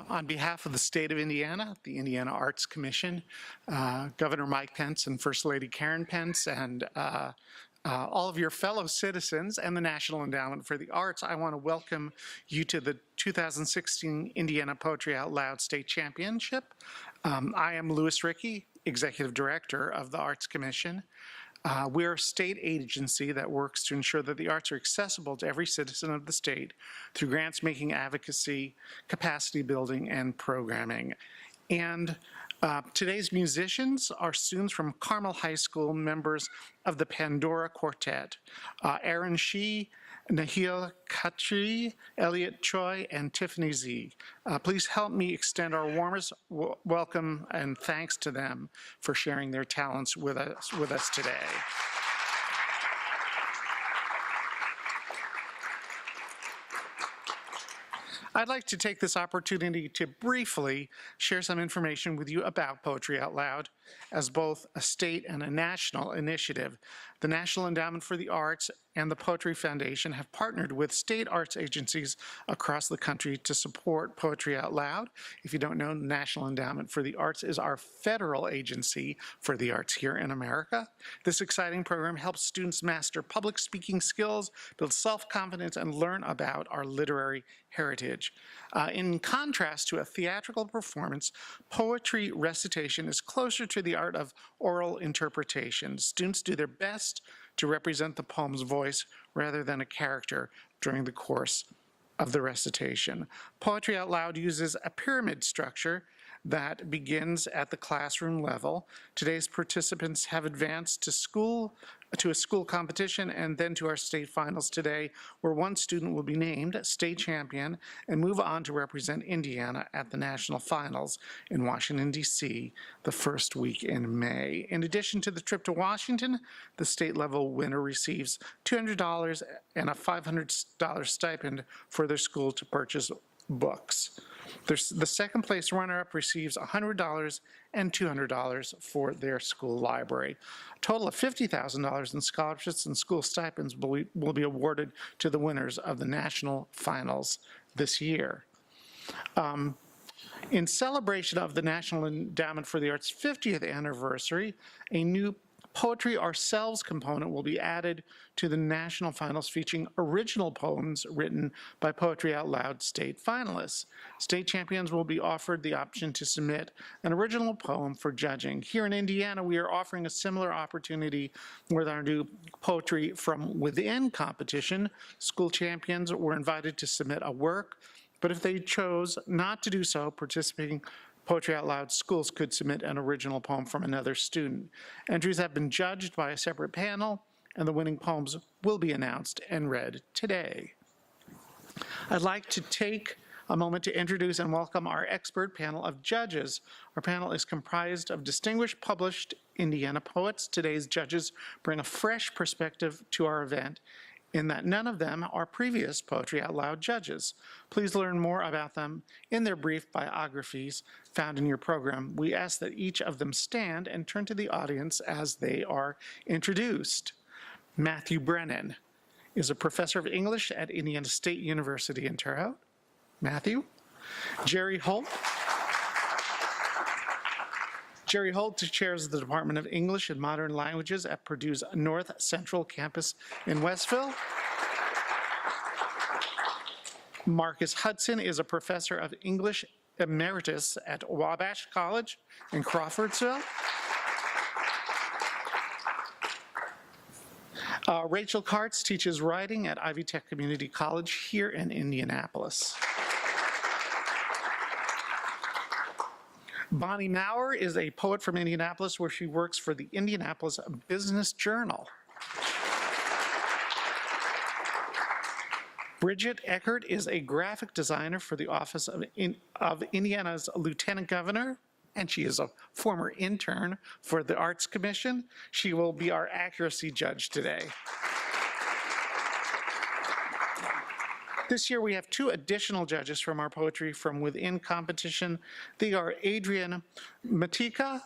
On behalf of the state of Indiana, the Indiana Arts Commission, Governor Mike Pence and First Lady Karen Pence, and all of your fellow citizens and the National Endowment for the Arts, I want to welcome you to the 2016 Indiana Poetry Out Loud State Championship. I am Louis Rickey, Executive Director of the Arts Commission. We're a state agency that works to ensure that the arts are accessible to every citizen of the state through grants making, advocacy, capacity building, and programming. And today's musicians are students from Carmel High School, members of the Pandora Quartet, Aaron Shee, Nahil Khatri, Elliot Choi, and Tiffany Z. Please help me extend our warmest welcome and thanks to them for sharing their talents with us today. I'd like to take this opportunity to briefly share some information with you about Poetry Out Loud. As both a state and a national initiative, the National Endowment for the Arts and the Poetry Foundation have partnered with state arts agencies across the country to support Poetry Out Loud. If you don't know, the National Endowment for the Arts is our federal agency for the arts here in America. This exciting program helps students master public speaking skills, build self-confidence, and learn about our literary heritage. In contrast to a theatrical performance, poetry recitation is closer to the art of oral interpretation. Students do their best to represent the poem's voice rather than a character during the course of the recitation. Poetry Out Loud uses a pyramid structure that begins at the classroom level. Today's participants have advanced to a school competition and then to our state finals today, where one student will be named state champion and move on to represent Indiana at the national finals in Washington, D.C. the first week in May. In addition to the trip to Washington, the state level winner receives $200 and a $500 stipend for their school to purchase books. The second place runner-up receives $100 and $200 for their school library. A total of $50,000 in scholarships and school stipends will be awarded to the winners of the national finals this year. In celebration of the National Endowment for the Arts' 50th anniversary, a new Poetry Ourselves component will be added to the national finals, featuring original poems written by Poetry Out Loud state finalists. State champions will be offered the option to submit an original poem for judging. Here in Indiana, we are offering a similar opportunity with our new Poetry from Within competition. School champions were invited to submit a work, but if they chose not to do so, participating Poetry Out Loud schools could submit an original poem from another student. Entries have been judged by a separate panel, and the winning poems will be announced and read today. I'd like to take a moment to introduce and welcome our expert panel of judges. Our panel is comprised of distinguished published Indiana poets. Today's judges bring a fresh perspective to our event, in that none of them are previous Poetry Out Loud judges. Please learn more about them in their brief biographies found in your program. We ask that each of them stand and turn to the audience as they are introduced. Matthew Brennan is a professor of English at Indiana State University in Terre Haute. Matthew. Jerry Holt. Jerry Holt chairs the Department of English and Modern Languages at Purdue's North Central Campus in Westville. Marcus Hudson is a professor of English emeritus at Wabash College in Crawfordsville. Rachel Kartz teaches writing at Ivy Tech Community College here in Indianapolis. Bonnie Maurer is a poet from Indianapolis, where she works for the Indianapolis Business Journal. Bridget Eckert is a graphic designer for the Office of Indiana's Lieutenant Governor, and she is a former intern for the Arts Commission. She will be our accuracy judge today. This year we have two additional judges from our Poetry from Within competition. They are Adrian Matika,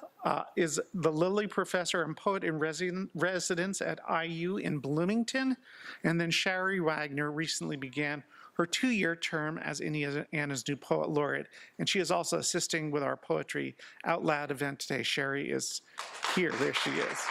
is the Lilly Professor and Poet in Residence at IU in Bloomington, and then Shari Wagner recently began her 2-year term as Indiana's new poet laureate, and she is also assisting with our Poetry Out Loud event today. Sherry is here. There she is.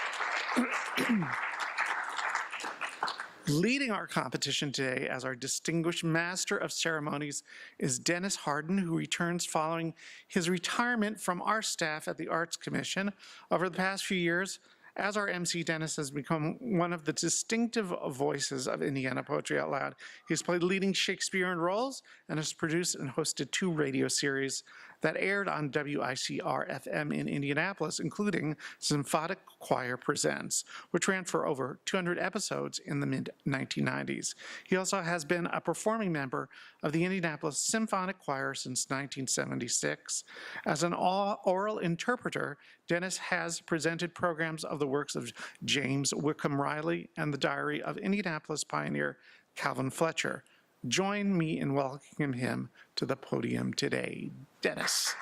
Leading our competition today as our distinguished master of ceremonies is Dennis Harden, who returns following his retirement from our staff at the Arts Commission. Over the past few years, as our MC, Dennis has become one of the distinctive voices of Indiana Poetry Out Loud. He's played leading Shakespearean roles and has produced and hosted 2 radio series that aired on WICR-FM in Indianapolis, including Symphonic Choir Presents, which ran for over 200 episodes in the mid-1990s. He also has been a performing member of the Indianapolis Symphonic Choir since 1976. As an oral interpreter, Dennis has presented programs of the works of James Whitcomb Riley and the diary of Indianapolis pioneer Calvin Fletcher. Join me in welcoming him to the podium today. Dennis.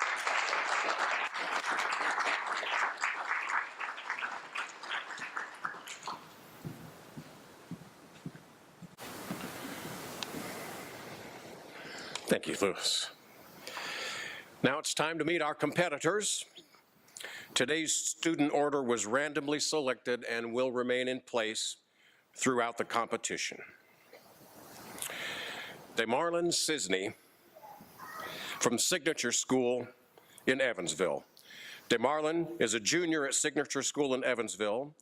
Thank you, Louis. Now it's time to meet our competitors. Today's student order was randomly selected and will remain in place throughout the competition. DeMarlon Cisney from Signature School in Evansville. DeMarlon is a junior at Signature School in Evansville.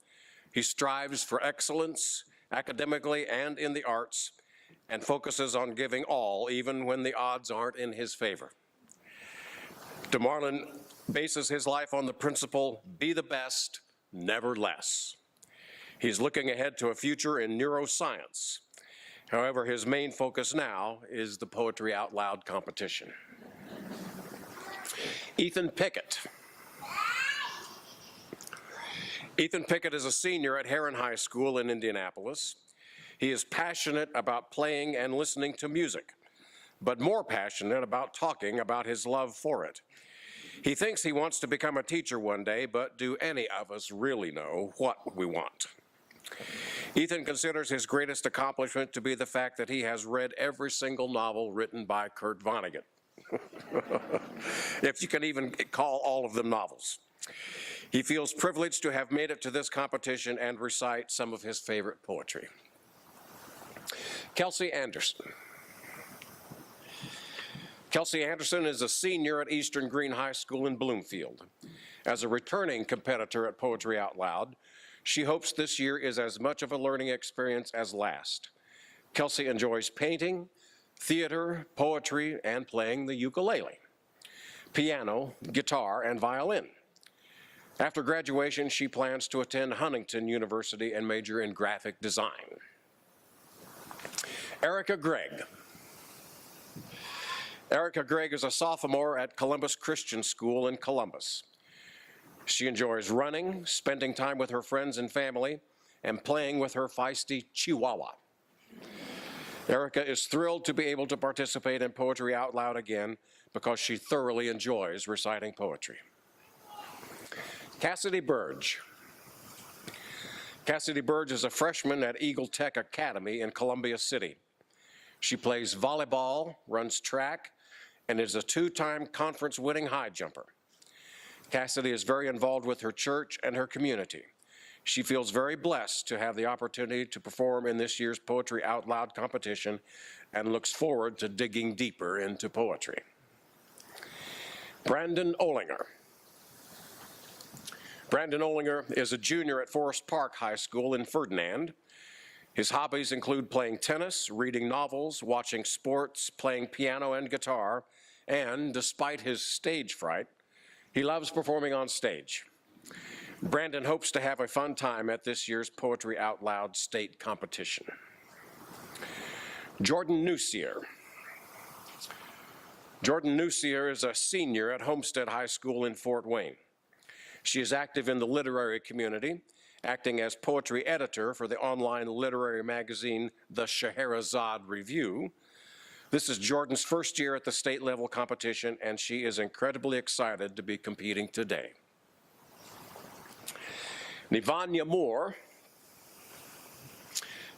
He strives for excellence academically and in the arts and focuses on giving all, even when the odds aren't in his favor. DeMarlon bases his life on the principle, be the best, never less. He's looking ahead to a future in neuroscience. However, his main focus now is the Poetry Out Loud competition. Ethan Pickett. Ethan Pickett is a senior at Heron High School in Indianapolis. He is passionate about playing and listening to music, but more passionate about talking about his love for it. He thinks he wants to become a teacher one day, but do any of us really know what we want? Ethan considers his greatest accomplishment to be the fact that he has read every single novel written by Kurt Vonnegut. If you can even call all of them novels. He feels privileged to have made it to this competition and recite some of his favorite poetry. Kelsey Anderson. Kelsey Anderson is a senior at Eastern Green High School in Bloomfield. As a returning competitor at Poetry Out Loud, she hopes this year is as much of a learning experience as last. Kelsey enjoys painting, theater, poetry, and playing the ukulele, piano, guitar, and violin. After graduation, she plans to attend Huntington University and major in graphic design. Erica Gregg. Erica Gregg is a sophomore at Columbus Christian School in Columbus. She enjoys running, spending time with her friends and family, and playing with her feisty Chihuahua. Erica is thrilled to be able to participate in Poetry Out Loud again because she thoroughly enjoys reciting poetry. Cassidy Burge. Cassidy Burge is a freshman at Eagle Tech Academy in Columbia City. She plays volleyball, runs track, and is a 2-time conference-winning high jumper. Cassidy is very involved with her church and her community. She feels very blessed to have the opportunity to perform in this year's Poetry Out Loud competition and looks forward to digging deeper into poetry. Brandon Olinger. Brandon Olinger is a junior at Forest Park High School in Ferdinand. His hobbies include playing tennis, reading novels, watching sports, playing piano and guitar, and despite his stage fright, he loves performing on stage. Brandon hopes to have a fun time at this year's Poetry Out Loud state competition. Jordan Newsier. Jordan Newsier is a senior at Homestead High School in Fort Wayne. She is active in the literary community, acting as poetry editor for the online literary magazine, The Scheherazade Review. This is Jordan's first year at the state level competition, and she is incredibly excited to be competing today. Nivanya Moore.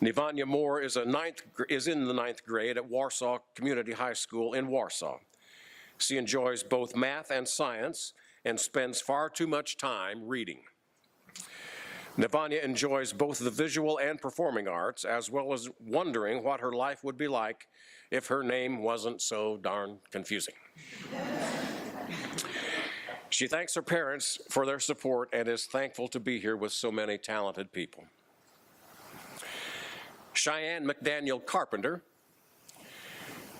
Nivanya Moore is in the ninth grade at Warsaw Community High School in Warsaw. She enjoys both math and science and spends far too much time reading. Nivanya enjoys both the visual and performing arts, as well as wondering what her life would be like if her name wasn't so darn confusing. She thanks her parents for their support and is thankful to be here with so many talented people. Cheyenne McDaniel Carpenter.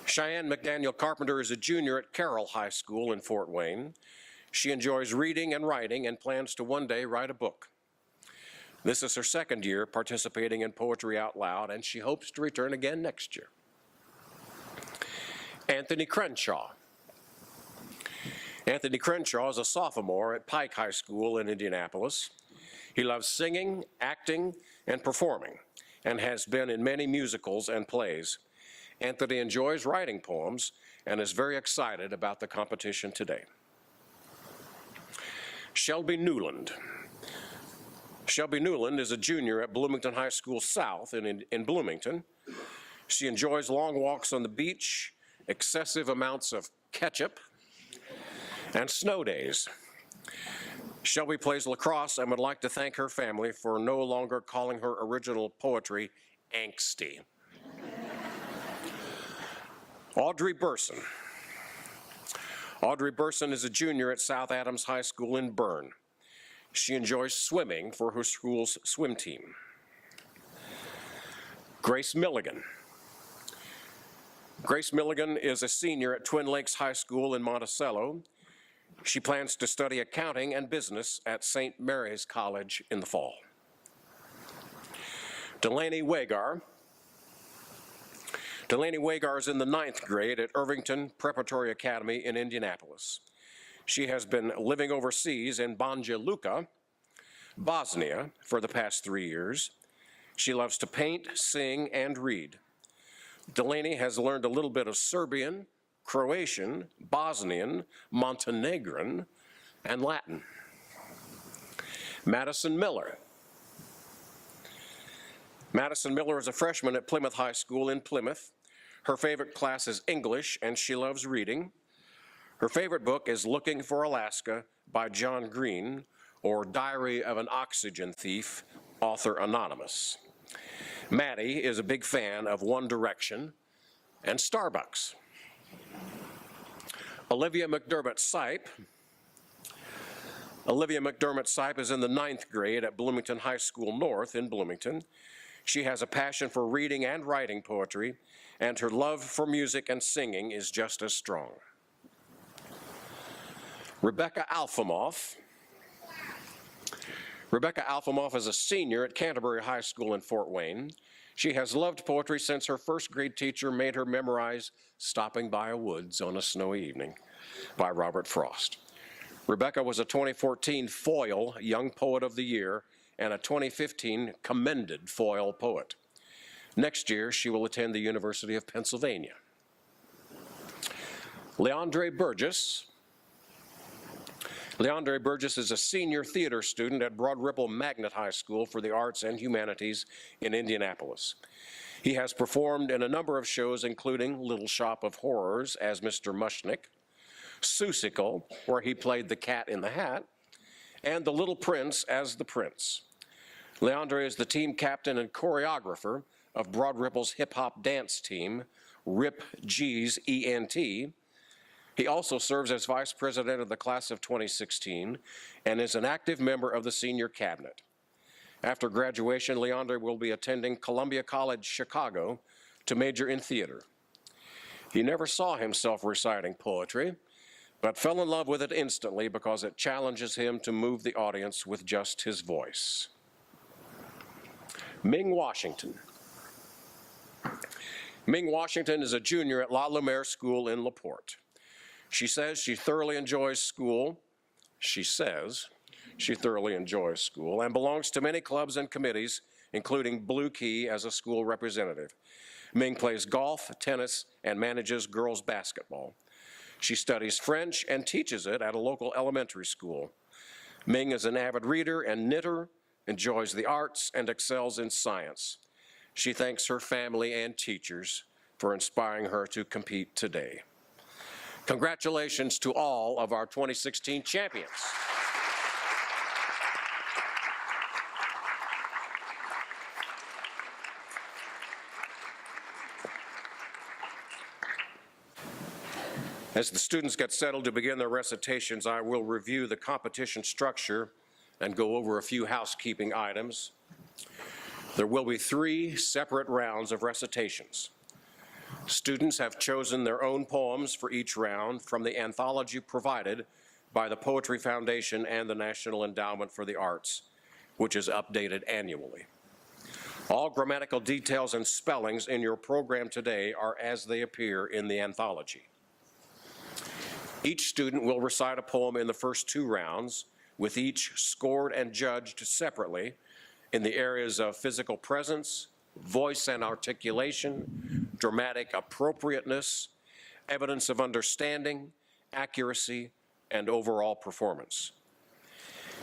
Cheyenne McDaniel Carpenter is a junior at Carroll High School in Fort Wayne. She enjoys reading and writing and plans to one day write a book. This is her second year participating in Poetry Out Loud, and she hopes to return again next year. Anthony Crenshaw. Anthony Crenshaw is a sophomore at Pike High School in Indianapolis. He loves singing, acting, and performing, and has been in many musicals and plays. Anthony enjoys writing poems and is very excited about the competition today. Shelby Newland. Shelby Newland is a junior at Bloomington High School South in Bloomington. She enjoys long walks on the beach, excessive amounts of ketchup, and snow days. Shelby plays lacrosse and would like to thank her family for no longer calling her original poetry angsty. Audrey Burson. Audrey Burson is a junior at South Adams High School in Bern. She enjoys swimming for her school's swim team. Grace Milligan. Grace Milligan is a senior at Twin Lakes High School in Monticello. She plans to study accounting and business at St. Mary's College in the fall. Delaney Wagar. Delaney Wagar is in the ninth grade at Irvington Preparatory Academy in Indianapolis. She has been living overseas in Banja Luka, Bosnia, for the past 3 years. She loves to paint, sing, and read. Delaney has learned a little bit of Serbian, Croatian, Bosnian, Montenegrin, and Latin. Madison Miller. Madison Miller is a freshman at Plymouth High School in Plymouth. Her favorite class is English, and she loves reading. Her favorite book is Looking for Alaska by John Green, or Diary of an Oxygen Thief, author anonymous. Maddie is a big fan of One Direction and Starbucks. Olivia McDermott Sipe. Olivia McDermott Sipe is in the ninth grade at Bloomington High School North in Bloomington. She has a passion for reading and writing poetry, and her love for music and singing is just as strong. Rebecca Alfamoff. Rebecca Alfamoff is a senior at Canterbury High School in Fort Wayne. She has loved poetry since her first grade teacher made her memorize Stopping by a Woods on a Snowy Evening by Robert Frost. Rebecca was a 2014 Foyle Young Poet of the Year and a 2015 Commended Foyle Poet. Next year, she will attend the University of Pennsylvania. Leandre Burgess. Leandre Burgess is a senior theater student at Broad Ripple Magnet High School for the Arts and Humanities in Indianapolis. He has performed in a number of shows, including Little Shop of Horrors as Mr. Mushnick, Seussical, where he played the Cat in the Hat, and The Little Prince as the Prince. Leandre is the team captain and choreographer of Broad Ripple's hip-hop dance team, Rip G's ENT. He also serves as vice president of the class of 2016 and is an active member of the senior cabinet. After graduation, Leandre will be attending Columbia College Chicago to major in theater. He never saw himself reciting poetry, but fell in love with it instantly because it challenges him to move the audience with just his voice. Ming Washington. Ming Washington is a junior at La Lumiere School in LaPorte. She says she thoroughly enjoys school. She says she thoroughly enjoys school and belongs to many clubs and committees, including Blue Key as a school representative. Ming plays golf, tennis, and manages girls basketball. She studies French and teaches it at a local elementary school. Ming is an avid reader and knitter, enjoys the arts, and excels in science. She thanks her family and teachers for inspiring her to compete today. Congratulations to all of our 2016 champions. As the students get settled to begin their recitations, I will review the competition structure and go over a few housekeeping items. There will be 3 separate rounds of recitations. Students have chosen their own poems for each round from the anthology provided by the Poetry Foundation and the National Endowment for the Arts, which is updated annually. All grammatical details and spellings in your program today are as they appear in the anthology. Each student will recite a poem in the first 2 rounds, with each scored and judged separately in the areas of physical presence, voice and articulation, dramatic appropriateness, evidence of understanding, accuracy, and overall performance.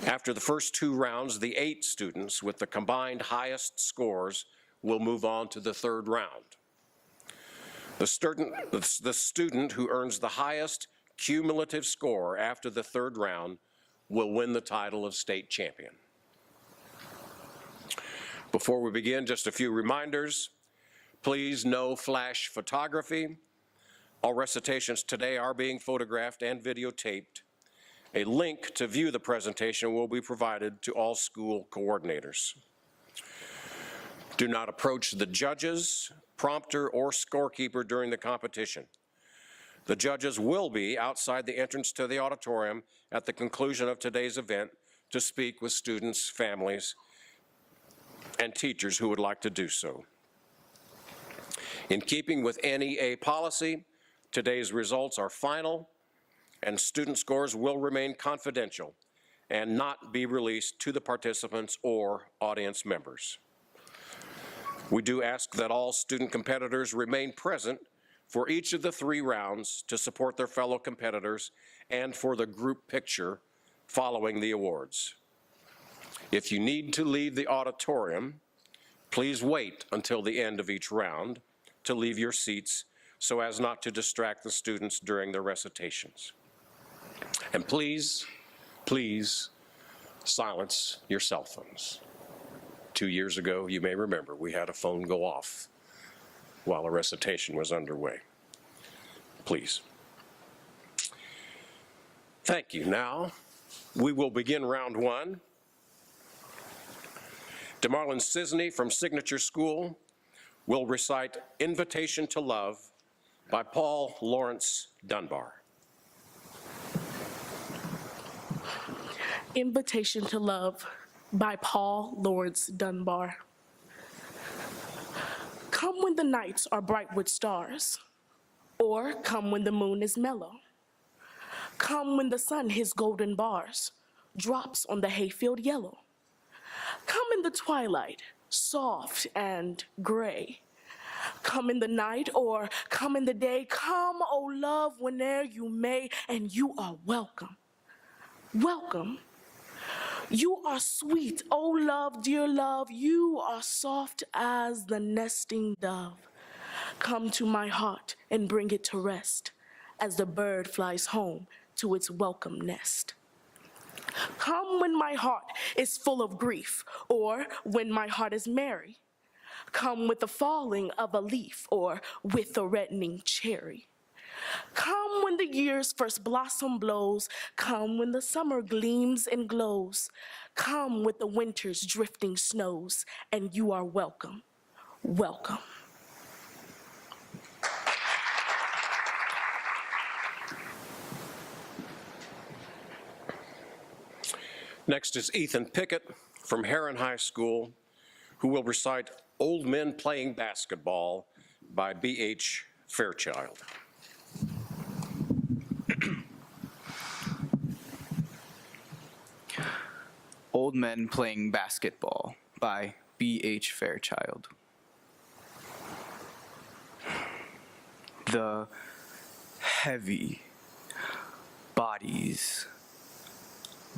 After the first 2 rounds, the 8 students with the combined highest scores will move on to the 3rd round. The student who earns the highest cumulative score after the 3rd round will win the title of state champion. Before we begin, just a few reminders. Please, no flash photography. All recitations today are being photographed and videotaped. A link to view the presentation will be provided to all school coordinators. Do not approach the judges, prompter, or scorekeeper during the competition. The judges will be outside the entrance to the auditorium at the conclusion of today's event to speak with students, families, and teachers who would like to do so. In keeping with NEA policy, today's results are final, and student scores will remain confidential and not be released to the participants or audience members. We do ask that all student competitors remain present for each of the 3 rounds to support their fellow competitors and for the group picture following the awards. If you need to leave the auditorium, please wait until the end of each round to leave your seats so as not to distract the students during their recitations. And please, please silence your cell phones. 2 years ago, you may remember, we had a phone go off while a recitation was underway. Please. Thank you. Now, we will begin round 1. DeMarlon Sisney from Signature School will recite Invitation to Love by Paul Lawrence Dunbar. Invitation to Love by Paul Lawrence Dunbar. Come when the nights are bright with stars, or come when the moon is mellow. Come when the sun his golden bars drops on the hayfield yellow. Come in the twilight, soft and gray. Come in the night or come in the day. Come, O love, whene'er you may, and you are welcome. Welcome. You are sweet, O love, dear love. You are soft as the nesting dove. Come to my heart and bring it to rest as the bird flies home to its welcome nest. Come when my heart is full of grief, or when my heart is merry. Come with the falling of a leaf, or with the reddening cherry. Come when the year's first blossom blows. Come when the summer gleams and glows. Come with the winter's drifting snows, and you are welcome, welcome. Next is Ethan Pickett from Heron High School, who will recite Old Men Playing Basketball by B.H. Fairchild. Old Men Playing Basketball by B.H. Fairchild. The heavy bodies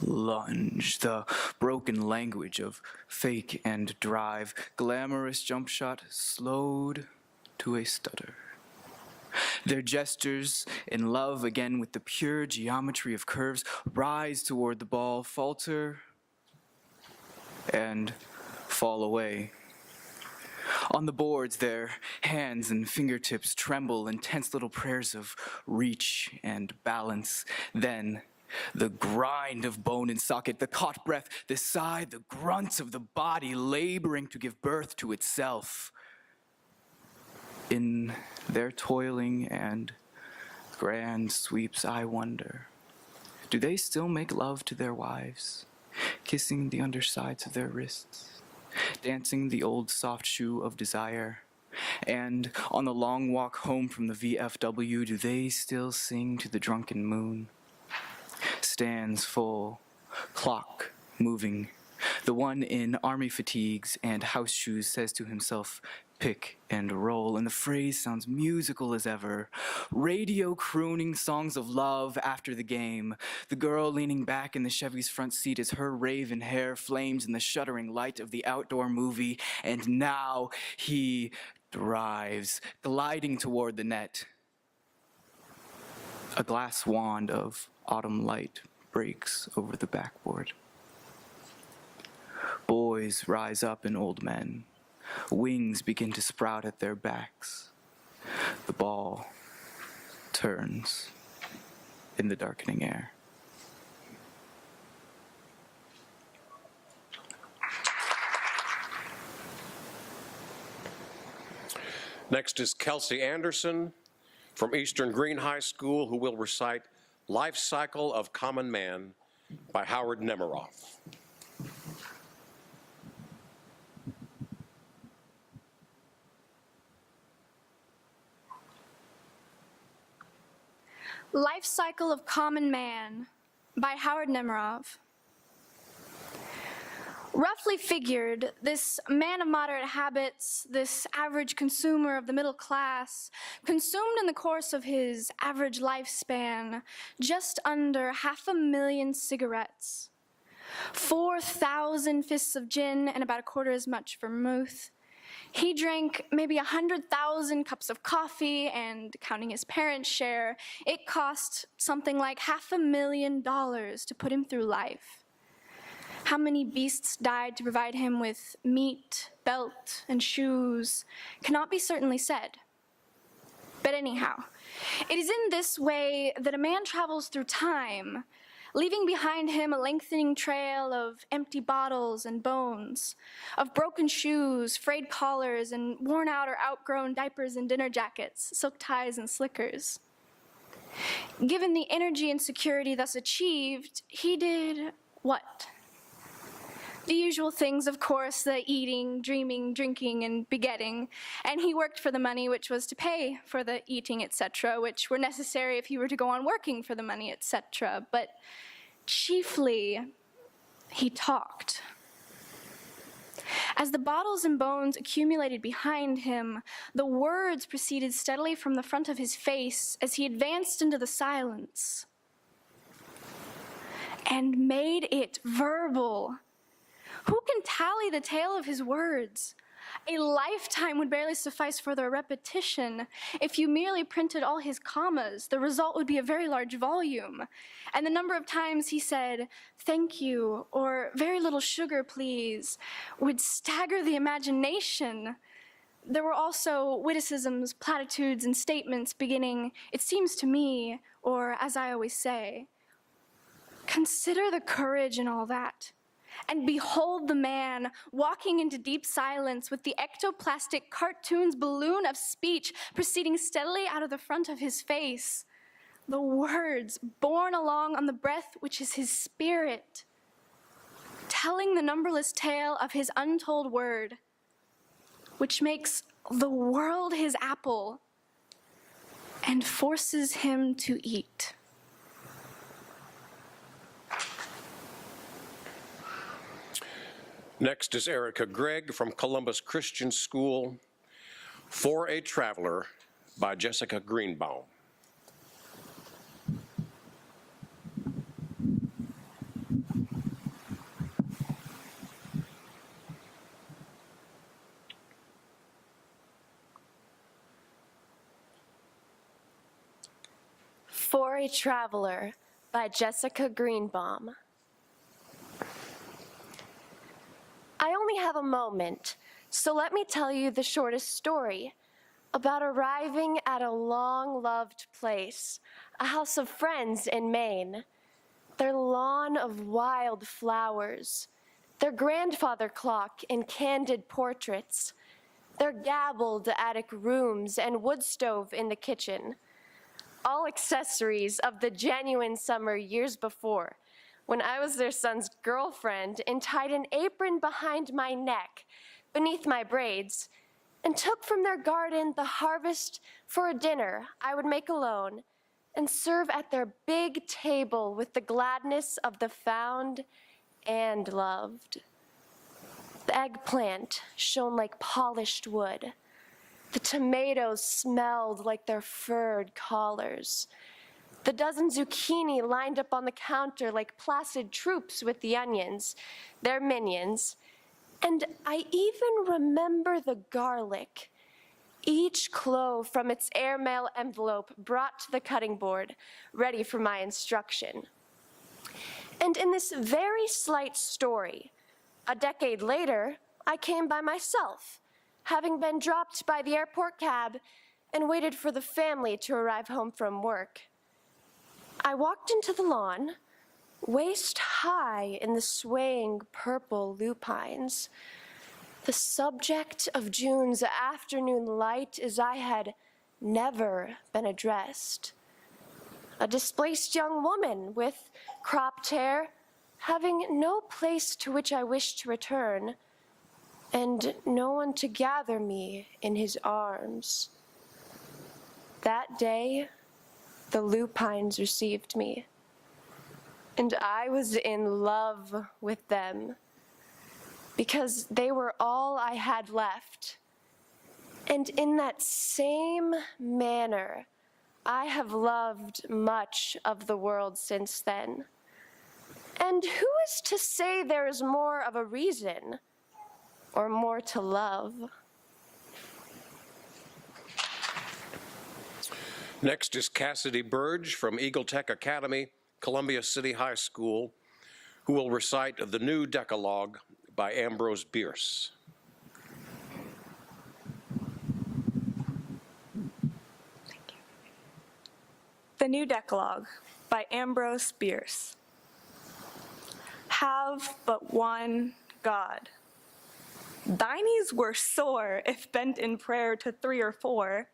Lunge, the broken language of fake and drive, glamorous jump shot slowed to a stutter. Their gestures, in love again with the pure geometry of curves, rise toward the ball, falter, and fall away. On the boards, their hands and fingertips tremble in tense little prayers of reach and balance. Then, the grind of bone and socket, the caught breath, the sigh, the grunts of the body laboring to give birth to itself. In their toiling and grand sweeps, I wonder, do they still make love to their wives, kissing the undersides of their wrists, dancing the old soft shoe of desire? And on the long walk home from the VFW, do they still sing to the drunken moon? Stands full, clock moving. The one in army fatigues and house shoes says to himself, pick and roll, and the phrase sounds musical as ever. Radio crooning songs of love after the game. The girl leaning back in the Chevy's front seat as her raven hair flames in the shuddering light of the outdoor movie. And now he drives, gliding toward the net. A glass wand of autumn light breaks over the backboard. Boys rise up in old men. Wings begin to sprout at their backs. The ball turns in the darkening air. Next is Kelsey Anderson from Eastern Green High School, who will recite Life Cycle of Common Man by Howard Nemiroff. Life Cycle of Common Man by Howard Nemiroff. Roughly figured, this man of moderate habits, this average consumer of the middle class, consumed in the course of his average lifespan just under 500,000 cigarettes, 4,000 fists of gin, and about a quarter as much vermouth. He drank maybe 100,000 cups of coffee, and counting his parents' share, it cost something like $500,000 to put him through life. How many beasts died to provide him with meat, belt, and shoes cannot be certainly said. But anyhow, it is in this way that a man travels through time, leaving behind him a lengthening trail of empty bottles and bones, of broken shoes, frayed collars, and worn out or outgrown diapers and dinner jackets, silk ties and slickers. Given the energy and security thus achieved, he did what? The usual things, of course, the eating, dreaming, drinking, and begetting. And he worked for the money, which was to pay for the eating, etc., which were necessary if he were to go on working for the money, etc. But chiefly, he talked. As the bottles and bones accumulated behind him, the words proceeded steadily from the front of his face as he advanced into the silence and made it verbal. Who can tally the tale of his words? A lifetime would barely suffice for their repetition. If you merely printed all his commas, the result would be a very large volume. And the number of times he said, "Thank you," or "Very little sugar, please," would stagger the imagination. There were also witticisms, platitudes, and statements beginning, "It seems to me," or, as I always say. Consider the courage in all that. And behold the man walking into deep silence with the ectoplastic cartoon's balloon of speech proceeding steadily out of the front of his face. The words borne along on the breath which is his spirit, telling the numberless tale of his untold word, which makes the world his apple and forces him to eat. Next is Erica Gregg from Columbus Christian School, For a Traveler by Jessica For a Traveler by Jessica Greenbaum. I only have a moment, so let me tell you the shortest story about arriving at a long-loved place, a house of friends in Maine, their lawn of wild flowers, their grandfather clock in candid portraits, their gabled attic rooms and wood stove in the kitchen, all accessories of the genuine summer years before, when I was their son's girlfriend and tied an apron behind my neck, beneath my braids, and took from their garden the harvest for a dinner I would make alone and serve at their big table with the gladness of the found and loved. The eggplant shone like polished wood. The tomatoes smelled like their furred collars. The dozen zucchini lined up on the counter like placid troops with the onions, their minions. And I even remember the garlic, each clove from its airmail envelope brought to the cutting board, ready for my instruction. And in this very slight story, a decade later, I came by myself, having been dropped by the airport cab and waited for the family to arrive home from work. I walked into the lawn, waist high in the swaying purple lupines, the subject of June's afternoon light as I had never been addressed. A displaced young woman with cropped hair, having no place to which I wished to return, and no one to gather me in his arms. That day, the lupines received me, and I was in love with them, because they were all I had left. And in that same manner, I have loved much of the world since then. And who is to say there is more of a reason or more to love? Next is Cassidy Burge from Eagle Tech Academy, Columbia City High School, who will recite the new Decalogue by Ambrose Bierce. The New Decalogue by Ambrose Bierce. Have but one God. Thy knees were sore if bent in prayer to 3 or 4.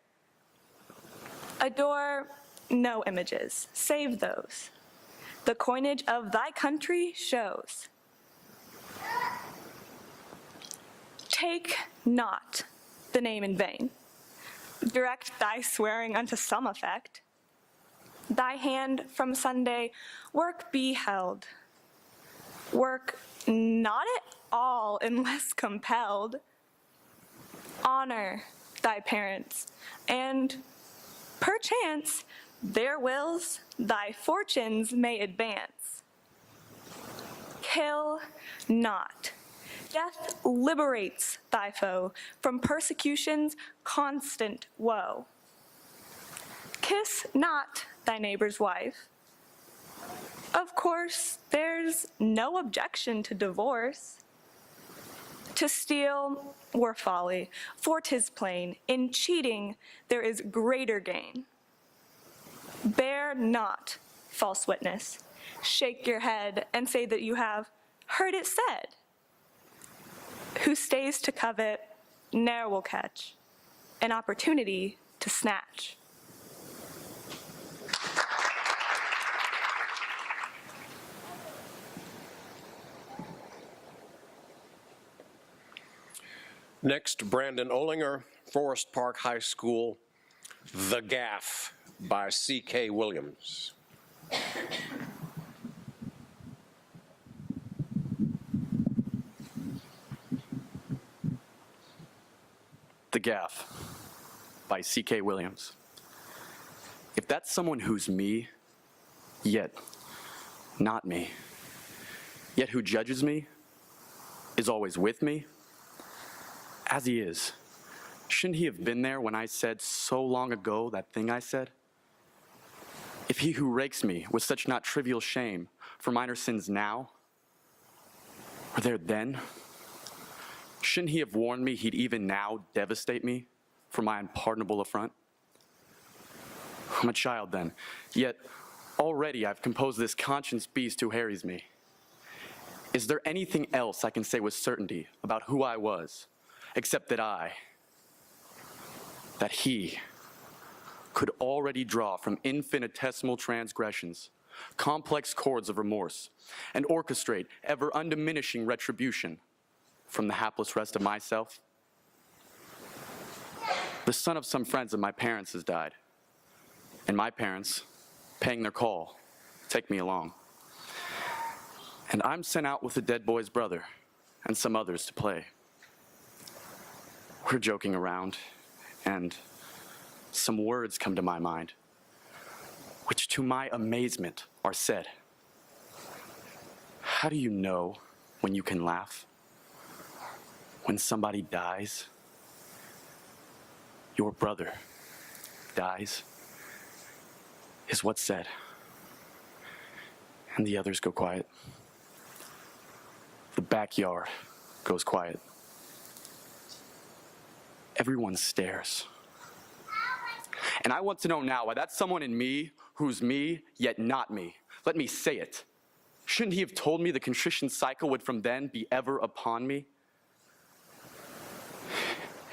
Adore no images, save those the coinage of thy country shows. Take not the name in vain. Direct thy swearing unto some effect. Thy hand from Sunday work be held. Work not at all unless compelled. Honor thy parents, and perchance their wills thy fortunes may advance. Kill not. Death liberates thy foe from persecution's constant woe. Kiss not thy neighbor's wife. Of course, there's no objection to divorce. To steal were folly, for 'tis plain, in cheating there is greater gain. Bear not false witness. Shake your head and say that you have heard it said. Who stays to covet ne'er will catch an opportunity to snatch. Next, Brandon Olinger, Forest Park High School, The Gaff by C.K. Williams. The Gaff by C.K. Williams. If that's someone who's me, yet not me, yet who judges me, is always with me, as he is, shouldn't he have been there when I said so long ago that thing I said? If he who rakes me with such not trivial shame for minor sins now, were there then, shouldn't he have warned me he'd even now devastate me for my unpardonable affront? I'm a child then, yet already I've composed this conscience beast who harries me. Is there anything else I can say with certainty about who I was, except that he could already draw from infinitesimal transgressions complex chords of remorse and orchestrate ever undiminishing retribution from the hapless rest of myself? The son of some friends of my parents has died, and my parents, paying their call, take me along. And I'm sent out with the dead boy's brother and some others to play. We're joking around, and some words come to my mind, which to my amazement are said. How do you know when you can laugh? When somebody dies? Your brother dies, is what's said. And the others go quiet. The backyard goes quiet. Everyone stares. And I want to know now why that's someone in me who's me, yet not me. Let me say it. Shouldn't he have told me the contrition cycle would from then be ever upon me?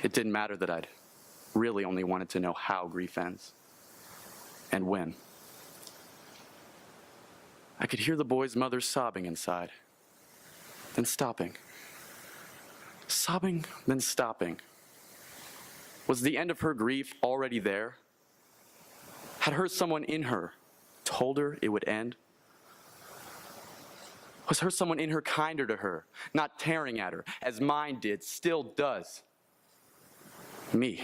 It didn't matter that I'd really only wanted to know how grief ends and when. I could hear the boy's mother sobbing inside, then stopping. Sobbing, then stopping. Was the end of her grief already there? Had someone in her told her it would end? Was someone in her kinder to her, not tearing at her, as mine did, still does? Me,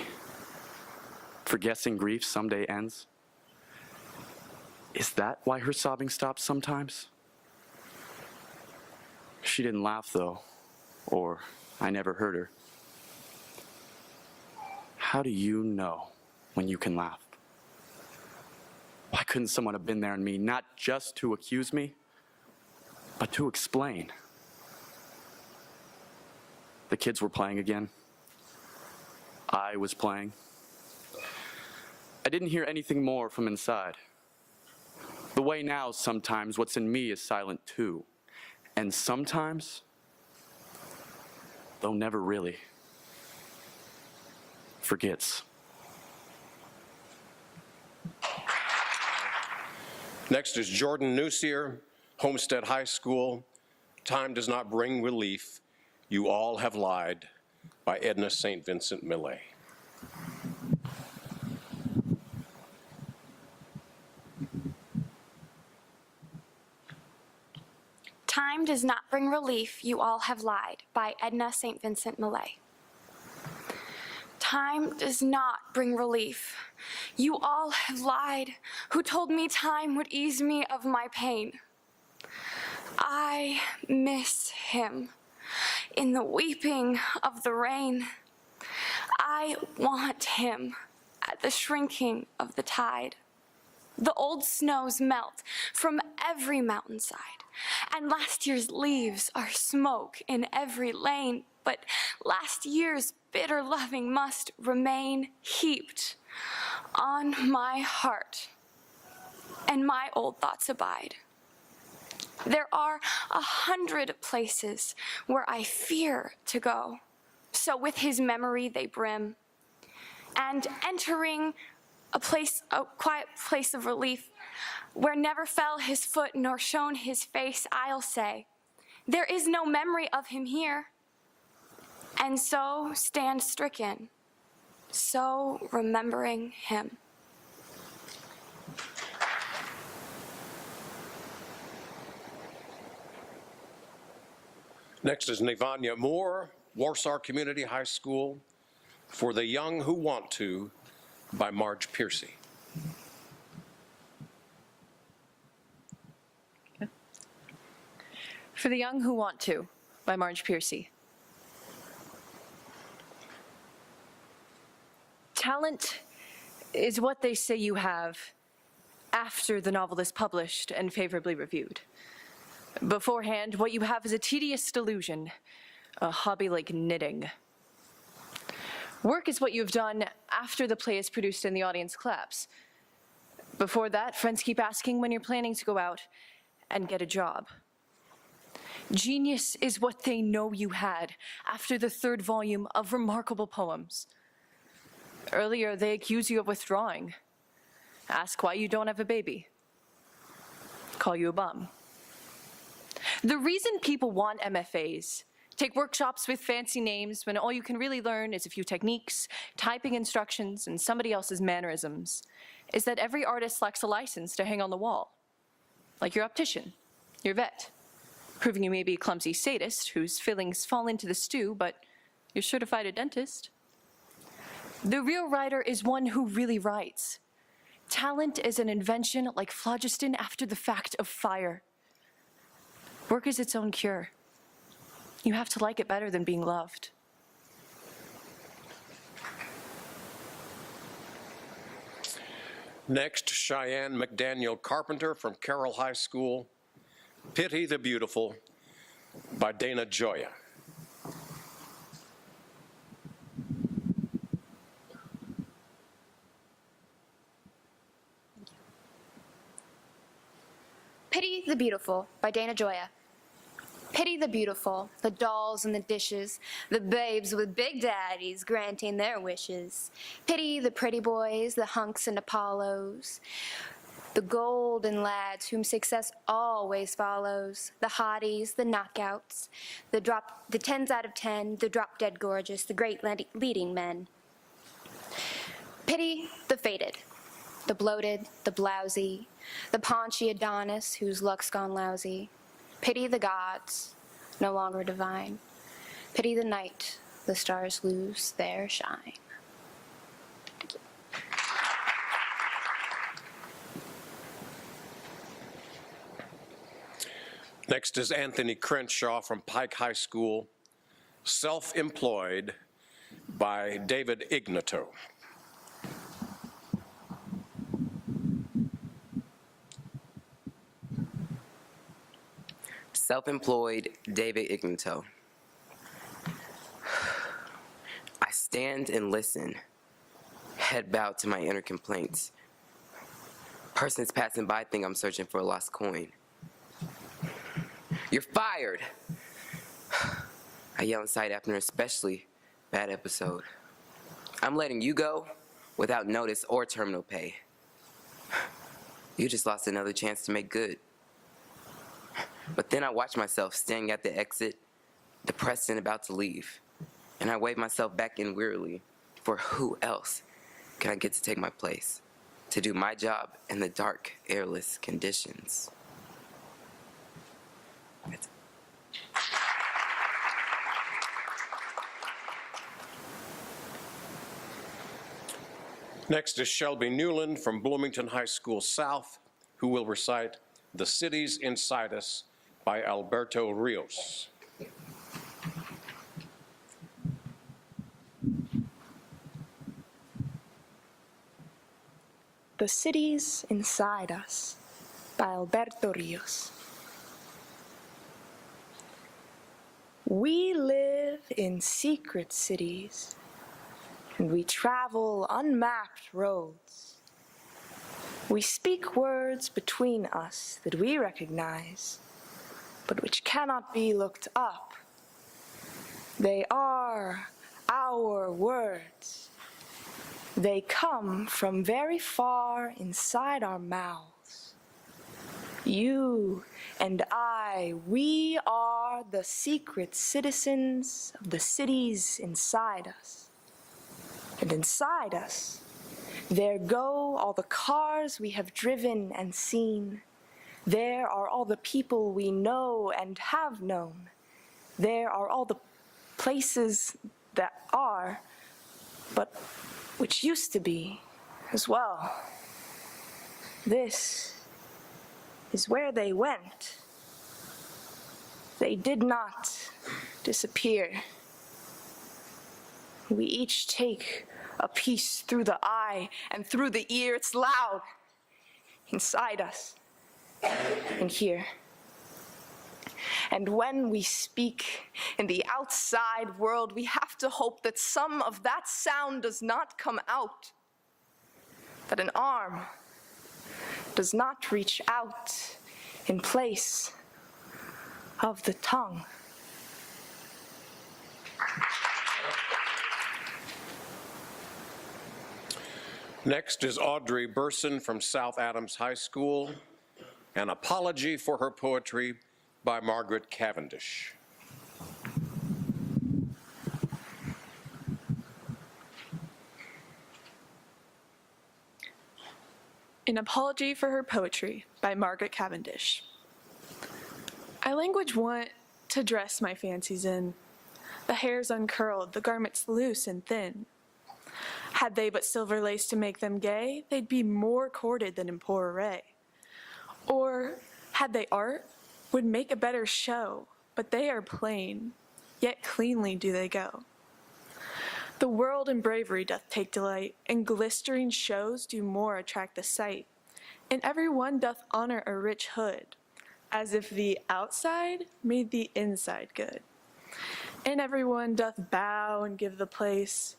for guessing grief someday ends? Is that why her sobbing stops sometimes? She didn't laugh, though, or I never heard her. How do you know when you can laugh? Why couldn't someone have been there in me, not just to accuse me, but to explain? The kids were playing again. I was playing. I didn't hear anything more from inside. The way now, sometimes what's in me is silent too. And sometimes, though never really, forgets. Next is Jordan Newsier, Homestead High School. Time Does Not Bring Relief. You All Have Lied, by Edna St. Vincent Millay. Time Does Not Bring Relief, You All Have Lied, by Edna St. Vincent Millay. Time does not bring relief. You all have lied, who told me time would ease me of my pain. I miss him in the weeping of the rain. I want him at the shrinking of the tide. The old snows melt from every mountainside, and last year's leaves are smoke in every lane, but last year's bitter loving must remain heaped on my heart, and my old thoughts abide. There are 100 places where I fear to go, so with his memory they brim, and entering a quiet place of relief, where never fell his foot nor shone his face, I'll say, there is no memory of him here. And so stand stricken, so remembering him. Next is Navanya Moore, Warsaw Community High School, For the Young Who Want To, by Marge Piercy. For the Young Who Want To, by Marge Piercy. Talent is what they say you have, after the novel is published and favorably reviewed. Beforehand, what you have is a tedious delusion, a hobby like knitting. Work is what you've done after the play is produced and the audience claps. Before that, friends keep asking when you're planning to go out and get a job. Genius is what they know you had after the 3rd volume of remarkable poems. Earlier, they accuse you of withdrawing. Ask why you don't have a baby. Call you a bum. The reason people want MFAs, take workshops with fancy names when all you can really learn is a few techniques, typing instructions, and somebody else's mannerisms, is that every artist lacks a license to hang on the wall. Like your optician, your vet, proving you may be a clumsy sadist whose fillings fall into the stew, but you're certified a dentist. The real writer is one who really writes. Talent is an invention like phlogiston after the fact of fire. Work is its own cure. You have to like it better than being loved. Next, Cheyenne McDaniel Carpenter from Carroll High School, Pity the Beautiful by Dana Joya. Pity the Beautiful by Dana Joya. Pity the beautiful, the dolls and the dishes, the babes with big daddies granting their wishes. Pity the pretty boys, the hunks and Apollos, the golden lads whom success always follows, the hotties, the knockouts, the 10s out of 10, the drop-dead gorgeous, the great leading men. Pity the faded, the bloated, the blousy, the paunchy Adonis whose luck's gone lousy. Pity the gods, no longer divine. Pity the night, the stars lose their shine. Thank you. Next is Anthony Crenshaw from Pike High School, Self-Employed by David Ignato. Self-employed, David Ignato. I stand and listen, head bowed to my inner complaints. Persons passing by think I'm searching for a lost coin. You're fired! I yell inside after an especially bad episode. I'm letting you go without notice or terminal pay. You just lost another chance to make good. But then I watch myself standing at the exit, depressed and about to leave. And I wave myself back in wearily, for who else can I get to take my place, to do my job in the dark, airless conditions? That's it. Next is Shelby Newland from Bloomington High School South, who will recite The Cities Inside Us by Alberto Rios. The Cities Inside Us by Alberto Rios. We live in secret cities, and we travel unmapped roads. We speak words between us that we recognize, but which cannot be looked up. They are our words. They come from very far inside our mouths. You and I, we are the secret citizens of the cities inside us. And inside us, there go all the cars we have driven and seen. There are all the people we know and have known. There are all the places that are, but which used to be as well. This is where they went. They did not disappear. We each take a piece through the eye and through the ear. It's loud. inside us, and here. And when we speak in the outside world, we have to hope that some of that sound does not come out, that an arm does not reach out in place of the tongue. Next is Audrey Burson from South Adams High School, An Apology for Her Poetry by Margaret Cavendish. An Apology for Her Poetry by Margaret Cavendish. I language want to dress my fancies in, the hair's uncurled, the garments loose and thin. Had they but silver lace to make them gay, they'd be more courted than in poor array. Or, had they art, would make a better show, but they are plain, yet cleanly do they go. The world in bravery doth take delight, and glistering shows do more attract the sight. And every one doth honor a rich hood, as if the outside made the inside good. And every one doth bow and give the place,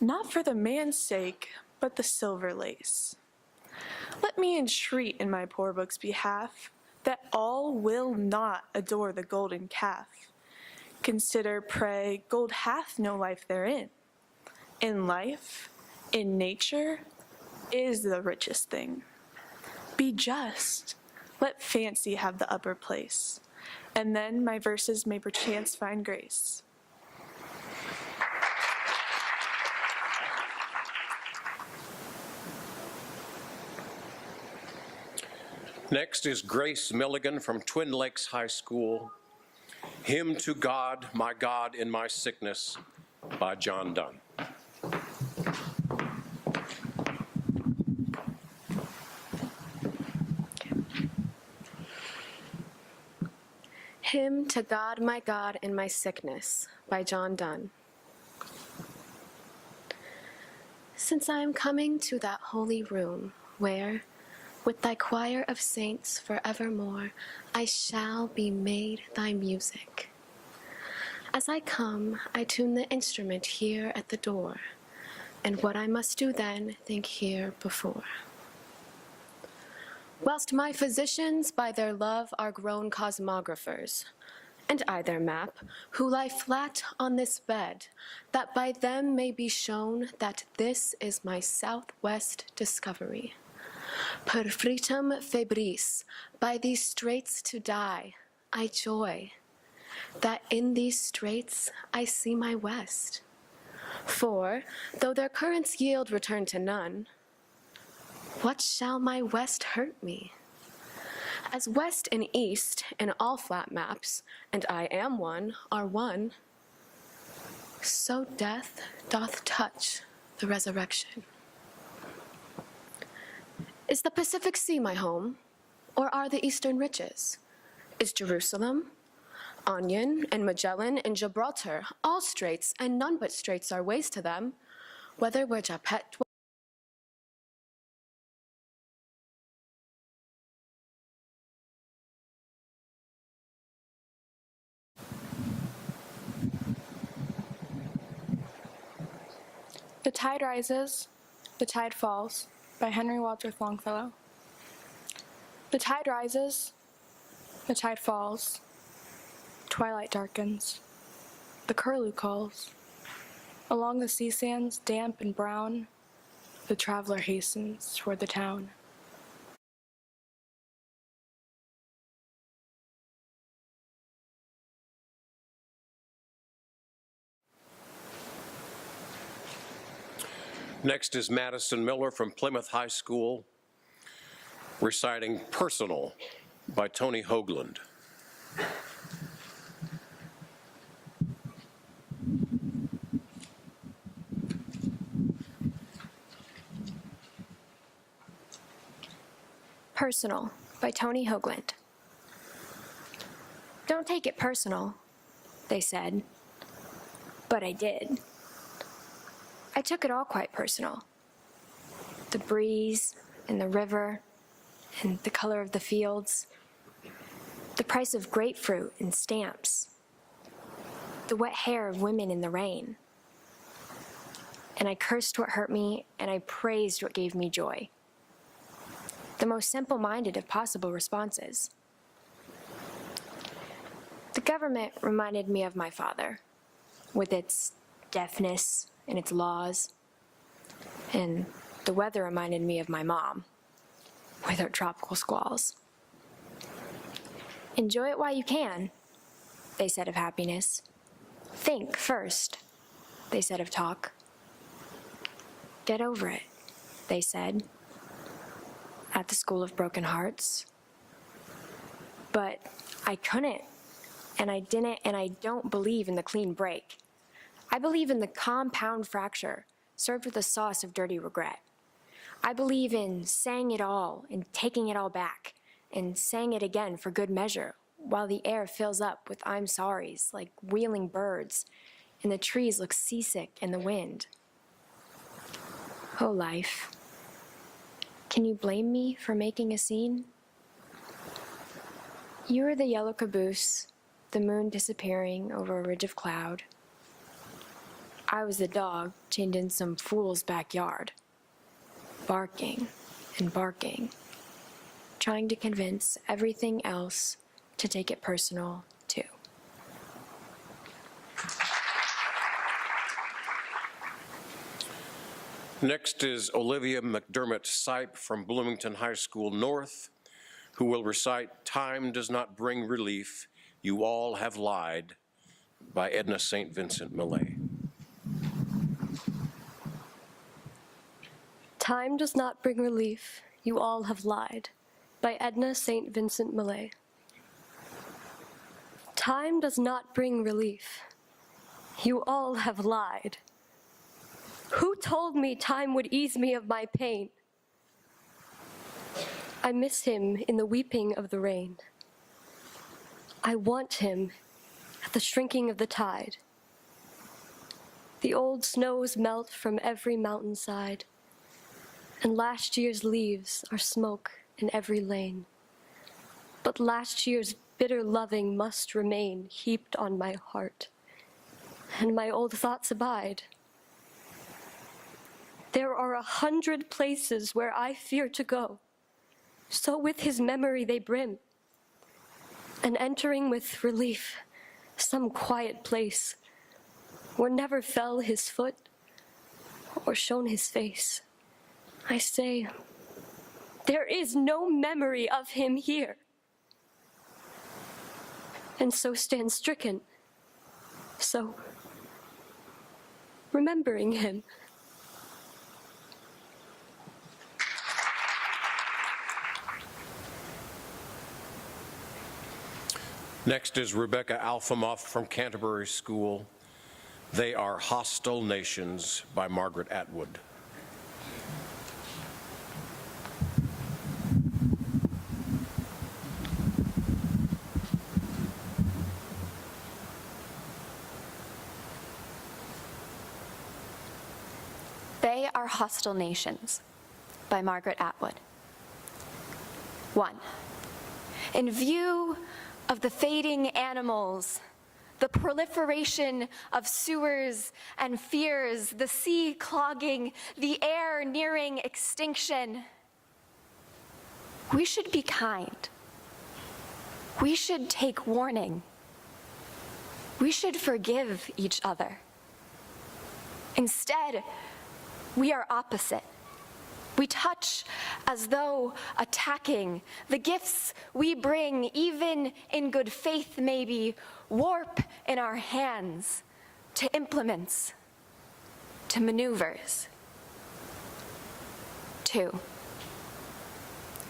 not for the man's sake, but the silver lace. Let me entreat in my poor book's behalf, that all will not adore the golden calf. Consider, pray, gold hath no life therein. In life, in nature, is the richest thing. Be just, let fancy have the upper place, and then my verses may perchance find grace. Next is Grace Milligan from Twin Lakes High School, Hymn to God, My God in My Sickness by John Donne. Hymn to God, My God in My Sickness by John Donne. Since I am coming to that holy room where, with thy choir of saints forevermore, I shall be made thy music. As I come, I tune the instrument here at the door, and what I must do then, think here before. Whilst my physicians by their love are grown cosmographers, and I their map, who lie flat on this bed, that by them may be shown that this is my southwest discovery. Per fritum febris, by these straits to die, I joy, that in these straits I see my west. For, though their currents yield return to none, what shall my west hurt me? As west and east in all flat maps, and I am one, are one, so death doth touch the resurrection. Is the Pacific Sea my home, or are the eastern riches? Is Jerusalem, Onion, and Magellan, and Gibraltar all straits, and none but straits are ways to them, whether where Japet dwells. The Tide Rises, the Tide Falls by Henry Wadsworth Longfellow. The tide rises, the tide falls, twilight darkens, the curlew calls. Along the sea sands, damp and brown, the traveler hastens toward the town. Next is Madison Miller from Plymouth High School, reciting Personal by Tony Hoagland. Personal by Tony Hoagland. Don't take it personal, they said, but I did. I took it all quite personal. The breeze and the river and the color of the fields, the price of grapefruit and stamps, the wet hair of women in the rain. And I cursed what hurt me, and I praised what gave me joy. The most simple-minded of possible responses. The government reminded me of my father, with its deafness and its laws. And the weather reminded me of my mom, with her tropical squalls. Enjoy it while you can, they said of happiness. Think first, they said of talk. Get over it, they said, at the School of Broken Hearts. But I couldn't, and I didn't, and I don't believe in the clean break. I believe in the compound fracture served with a sauce of dirty regret. I believe in saying it all and taking it all back and saying it again for good measure while the air fills up with I'm sorries like wheeling birds and the trees look seasick in the wind. Oh, life, can you blame me for making a scene? You were the yellow caboose, the moon disappearing over a ridge of cloud. I was the dog chained in some fool's backyard, barking and barking, trying to convince everything else to take it personal, too. Next is Olivia McDermott Sipe from Bloomington High School North, who will recite Time Does Not Bring Relief, You All Have Lied by Edna St. Vincent Millay. Time Does Not Bring Relief, You All Have Lied, by Edna St. Vincent Millay. Time does not bring relief. You all have lied. Who told me time would ease me of my pain? I miss him in the weeping of the rain. I want him at the shrinking of the tide. The old snows melt from every mountainside, and last year's leaves are smoke in every lane. But last year's bitter loving must remain heaped on my heart, and my old thoughts abide. There are 100 places where I fear to go, so with his memory they brim, and entering with relief some quiet place where never fell his foot or shone his face, I say, there is no memory of him here. And so stand stricken, so remembering him. Next is Rebecca Alfamoff from Canterbury School. They Are Hostile Nations by Margaret Atwood. They Are Hostile Nations by Margaret Atwood. 1. In view of the fading animals, the proliferation of sewers and fears, the sea clogging, the air nearing extinction, we should be kind. We should take warning. We should forgive each other. Instead, we are opposite. We touch as though attacking. The gifts we bring, even in good faith maybe, warp in our hands to implements, to maneuvers. 2.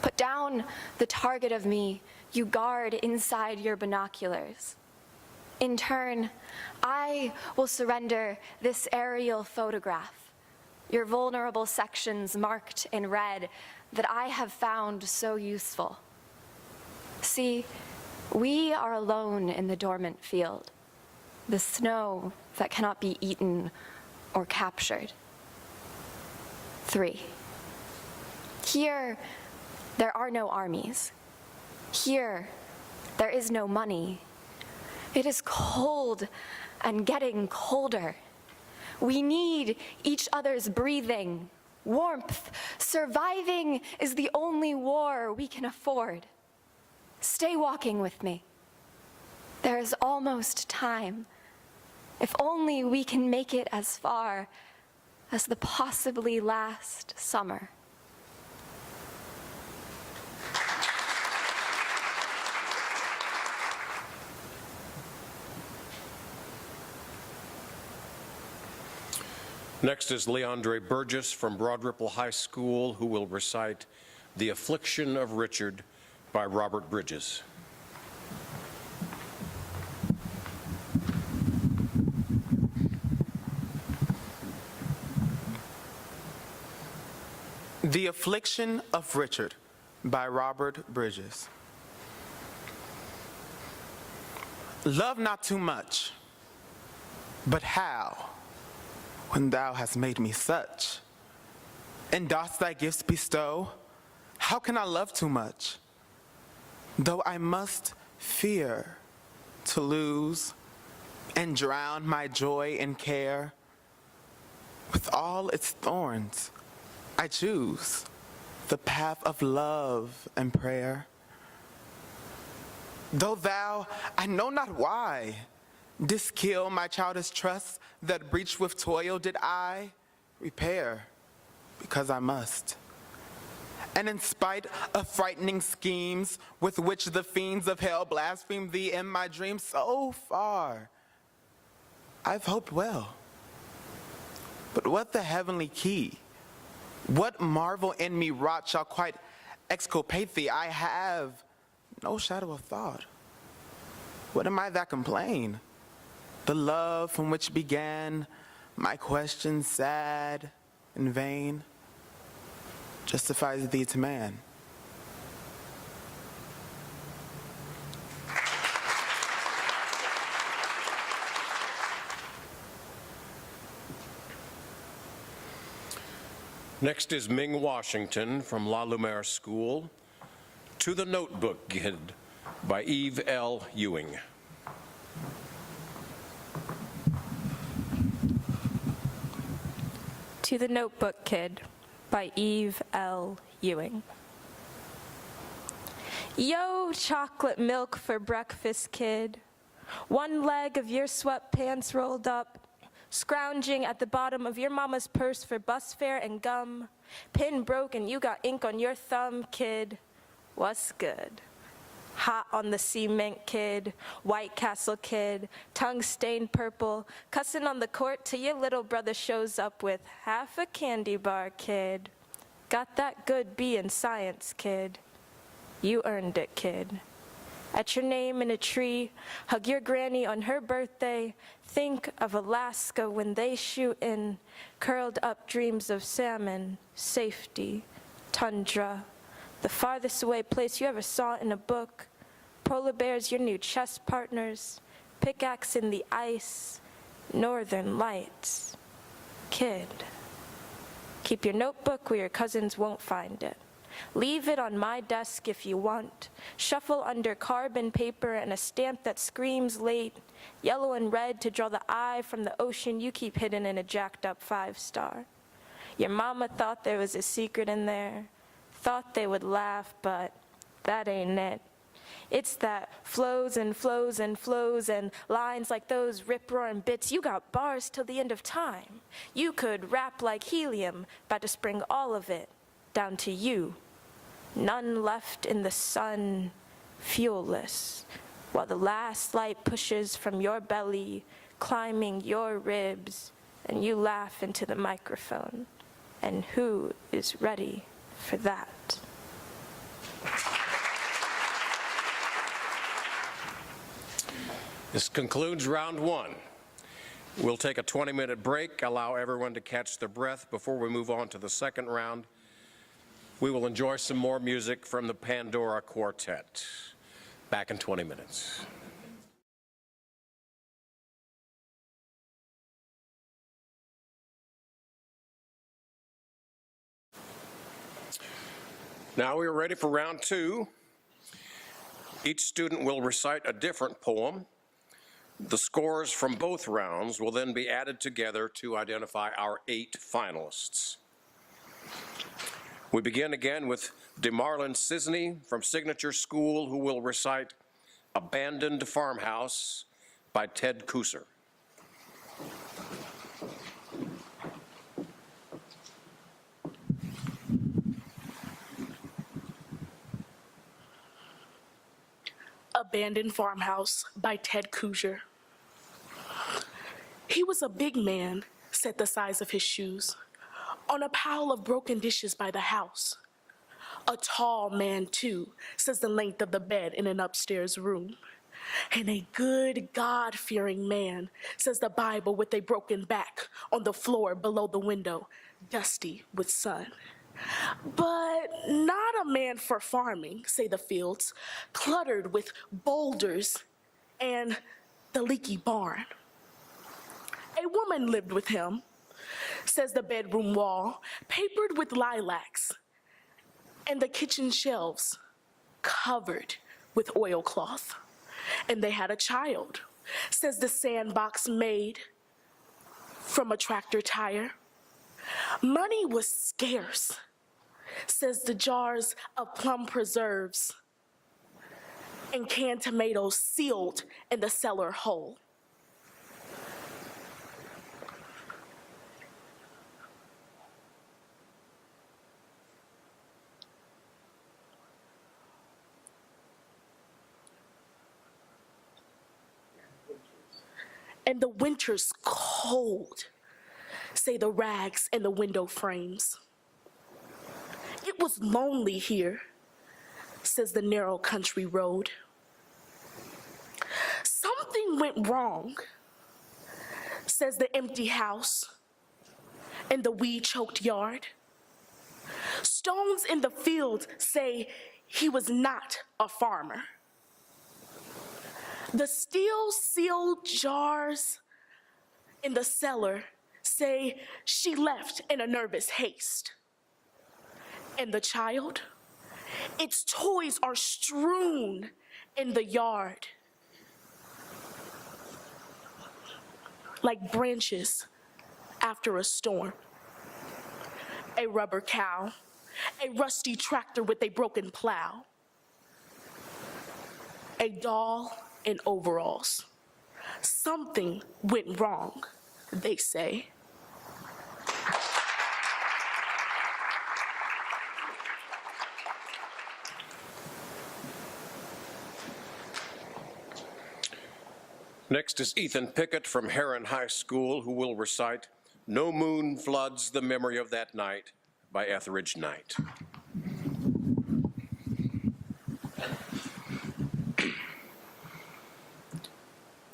Put down the target of me you guard inside your binoculars. In turn, I will surrender this aerial photograph, your vulnerable sections marked in red that I have found so useful. See, we are alone in the dormant field, the snow that cannot be eaten or captured. 3. Here, there are no armies. Here, there is no money. It is cold and getting colder. We need each other's breathing, warmth. Surviving is the only war we can afford. Stay walking with me. There is almost time. If only we can make it as far as the possibly last summer. Next is Leandre Burgess from Broad Ripple High School, who will recite The Affliction of Richard by Robert Bridges. The Affliction of Richard by Robert Bridges. Love not too much, but how, when thou hast made me such? And dost thy gifts bestow? How can I love too much? Though I must fear to lose and drown my joy in care, with all its thorns, I choose the path of love and prayer. Though thou, I know not why, didst kill my childish trust that breached with toil, did I repair because I must. And in spite of frightening schemes with which the fiends of hell blaspheme thee in my dreams, so far I've hoped well. But what the heavenly key, what marvel in me wrought shall quite exculpate thee? I have no shadow of thought. What am I that complain? The love from which began my questions sad and vain justifies thee to man. Next is Ming Washington from La Lumiere School, To the Notebook Kid by Eve L. Ewing. To the Notebook Kid by Eve L. Ewing. Yo, chocolate milk for breakfast, kid. One leg of your sweatpants rolled up, scrounging at the bottom of your mama's purse for bus fare and gum. Pin broke and you got ink on your thumb, kid. What's good? Hot on the cement, kid. White Castle, kid. Tongue stained purple. Cussing on the court till your little brother shows up with half a candy bar, kid. Got that good B in science, kid. You earned it, kid. At your name in a tree, hug your granny on her birthday. Think of Alaska when they shoot in. Curled up dreams of salmon, safety, tundra. The farthest away place you ever saw in a book. Polar bears, your new chess partners. Pickaxe in the ice, northern lights. Kid, keep your notebook where your cousins won't find it. Leave it on my desk if you want. Shuffle under carbon paper and a stamp that screams late. Yellow and red to draw the eye from the ocean you keep hidden in a jacked up 5-star. Your mama thought there was a secret in there. Thought they would laugh, but that ain't it. It's that flows and flows and flows and lines like those rip-roaring bits. You got bars till the end of time. You could rap like helium, about to spring all of it down to you. None left in the sun, fuelless, while the last light pushes from your belly, climbing your ribs, and you laugh into the microphone. And who is ready for that? This concludes round one. We'll take a 20-minute break, allow everyone to catch their breath before we move on to the second round. We will enjoy some more music from the Pandora Quartet. Back in 20 minutes. Now we are ready for round 2. Each student will recite a different poem. The scores from both rounds will then be added together to identify our 8 finalists. We begin again with DeMarlon Sisney from Signature School, who will recite Abandoned Farmhouse by Ted Kuser. Abandoned Farmhouse by Ted Kuser. He was a big man, said the size of his shoes, on a pile of broken dishes by the house. A tall man, too, says the length of the bed in an upstairs room. And a good, God-fearing man, says the Bible with a broken back on the floor below the window, dusty with sun. But not a man for farming, say the fields, cluttered with boulders and the leaky barn. A woman lived with him, says the bedroom wall, papered with lilacs, and the kitchen shelves covered with oilcloth. And they had a child, says the sandbox made from a tractor tire. Money was scarce, says the jars of plum preserves and canned tomatoes sealed in the cellar hole. And the winter's cold, say the rags in the window frames. It was lonely here, says the narrow country road. Something went wrong, says the empty house and the weed-choked yard. Stones in the field say he was not a farmer. The steel-sealed jars in the cellar say she left in a nervous haste. And the child, its toys are strewn in the yard like branches after a storm. A rubber cow, a rusty tractor with a broken plow, a doll in overalls. Something went wrong, they say. Next is Ethan Pickett from Heron High School, who will recite No Moon Floods the Memory of That Night by Etheridge Knight.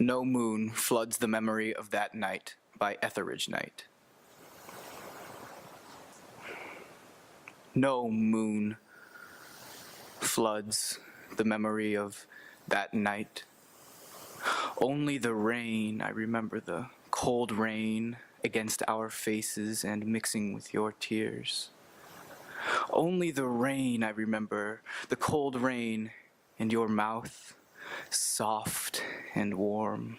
No moon floods the memory of that night by Etheridge Knight. No moon floods the memory of that night. Only the rain, I remember the cold rain against our faces and mixing with your tears. Only the rain, I remember, the cold rain in your mouth, soft and warm.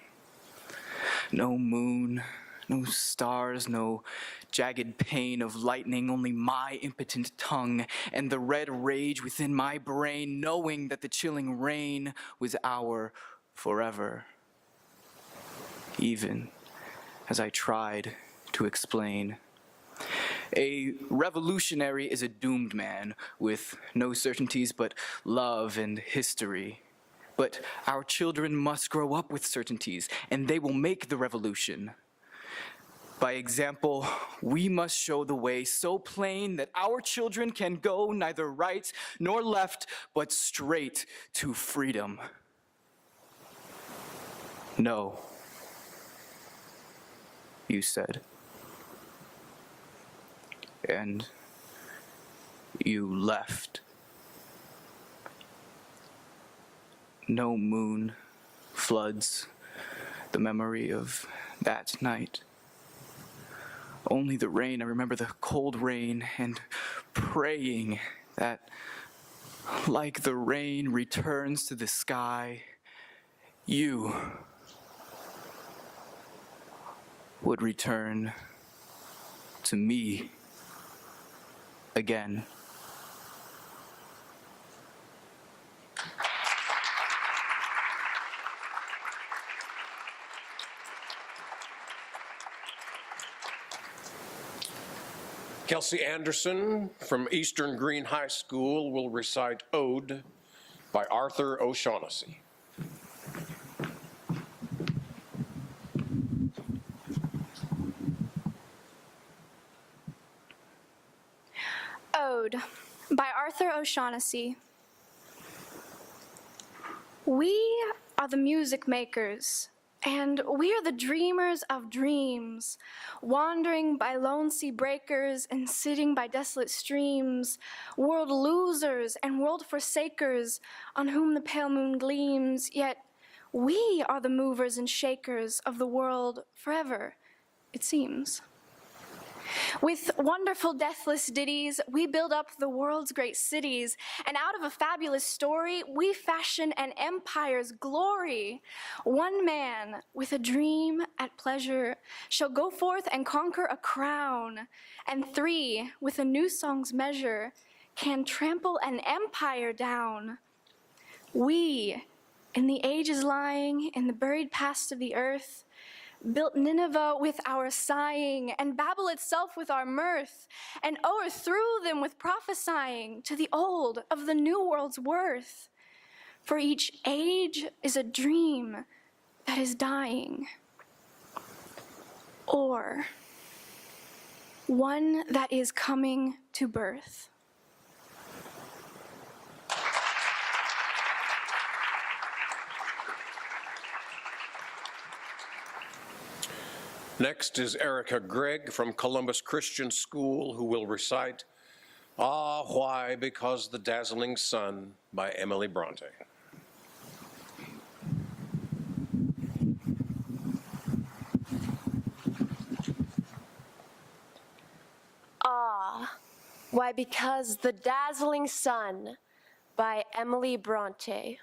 No moon, no stars, no jagged pain of lightning, only my impotent tongue and the red rage within my brain, knowing that the chilling rain was our forever. Even as I tried to explain. A revolutionary is a doomed man with no certainties but love and history. But our children must grow up with certainties, and they will make the revolution. By example, we must show the way so plain that our children can go neither right nor left, but straight to freedom. No, you said. And you left. No moon floods the memory of that night. Only the rain, I remember the cold rain and praying that, like the rain returns to the sky, you would return to me again. Kelsey Anderson from Eastern Green High School will recite Ode by Arthur O'Shaughnessy. Ode by Arthur O'Shaughnessy. We are the music makers, and we are the dreamers of dreams, wandering by lone sea breakers and sitting by desolate streams, world losers and world forsakers on whom the pale moon gleams, yet we are the movers and shakers of the world forever, it seems. With wonderful deathless ditties, we build up the world's great cities, and out of a fabulous story, we fashion an empire's glory. One man with a dream at pleasure shall go forth and conquer a crown, and three, with a new song's measure, can trample an empire down. We, in the ages lying in the buried past of the earth, built Nineveh with our sighing, and Babel itself with our mirth, and o'erthrew them with prophesying to the old of the new world's worth. For each age is a dream that is dying, or one that is coming to birth. Next is Erica Gregg from Columbus Christian School, who will recite Ah, Why? Because the Dazzling Sun by Emily Bronte. Ah, Why? Because the Dazzling Sun by Emily Bronte.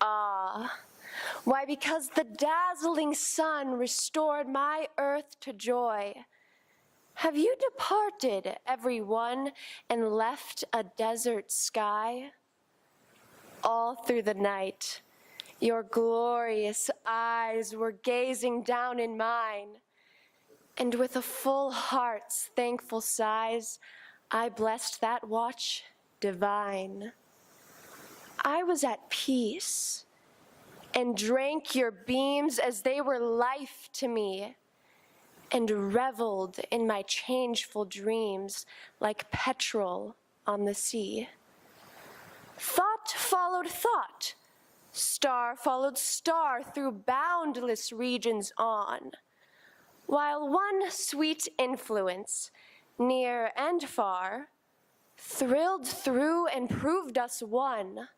Ah, why? Because the dazzling sun restored my earth to joy. Have you departed, every one, and left a desert sky? All through the night, your glorious eyes were gazing down in mine, and with a full heart's thankful sighs, I blessed that watch divine. I was at peace, and drank your beams as they were life to me, and reveled in my changeful dreams like petrel on the sea. Thought followed thought, star followed star through boundless regions on, while one sweet influence, near and far, thrilled through and proved us one.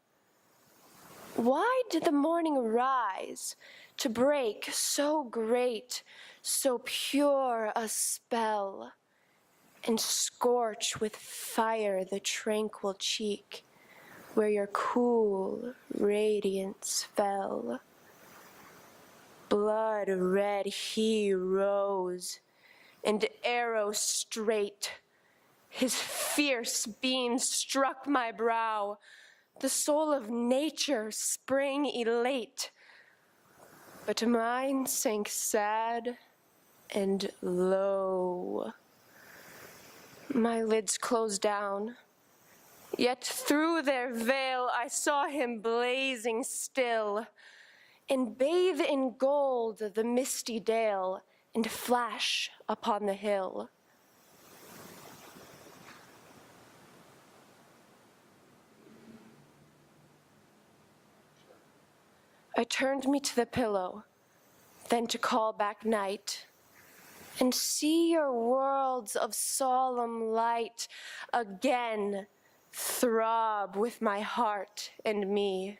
Why did the morning rise to break so great, so pure a spell, and scorch with fire the tranquil cheek where your cool radiance fell? Blood red he rose, and arrow straight, his fierce beams struck my brow. The soul of nature sprang elate, but mine sank sad and low. My lids closed down, yet through their veil I saw him blazing still, and bathe in gold the misty dale, and flash upon the hill. I turned me to the pillow, then to call back night, and see your worlds of solemn light again throb with my heart and me.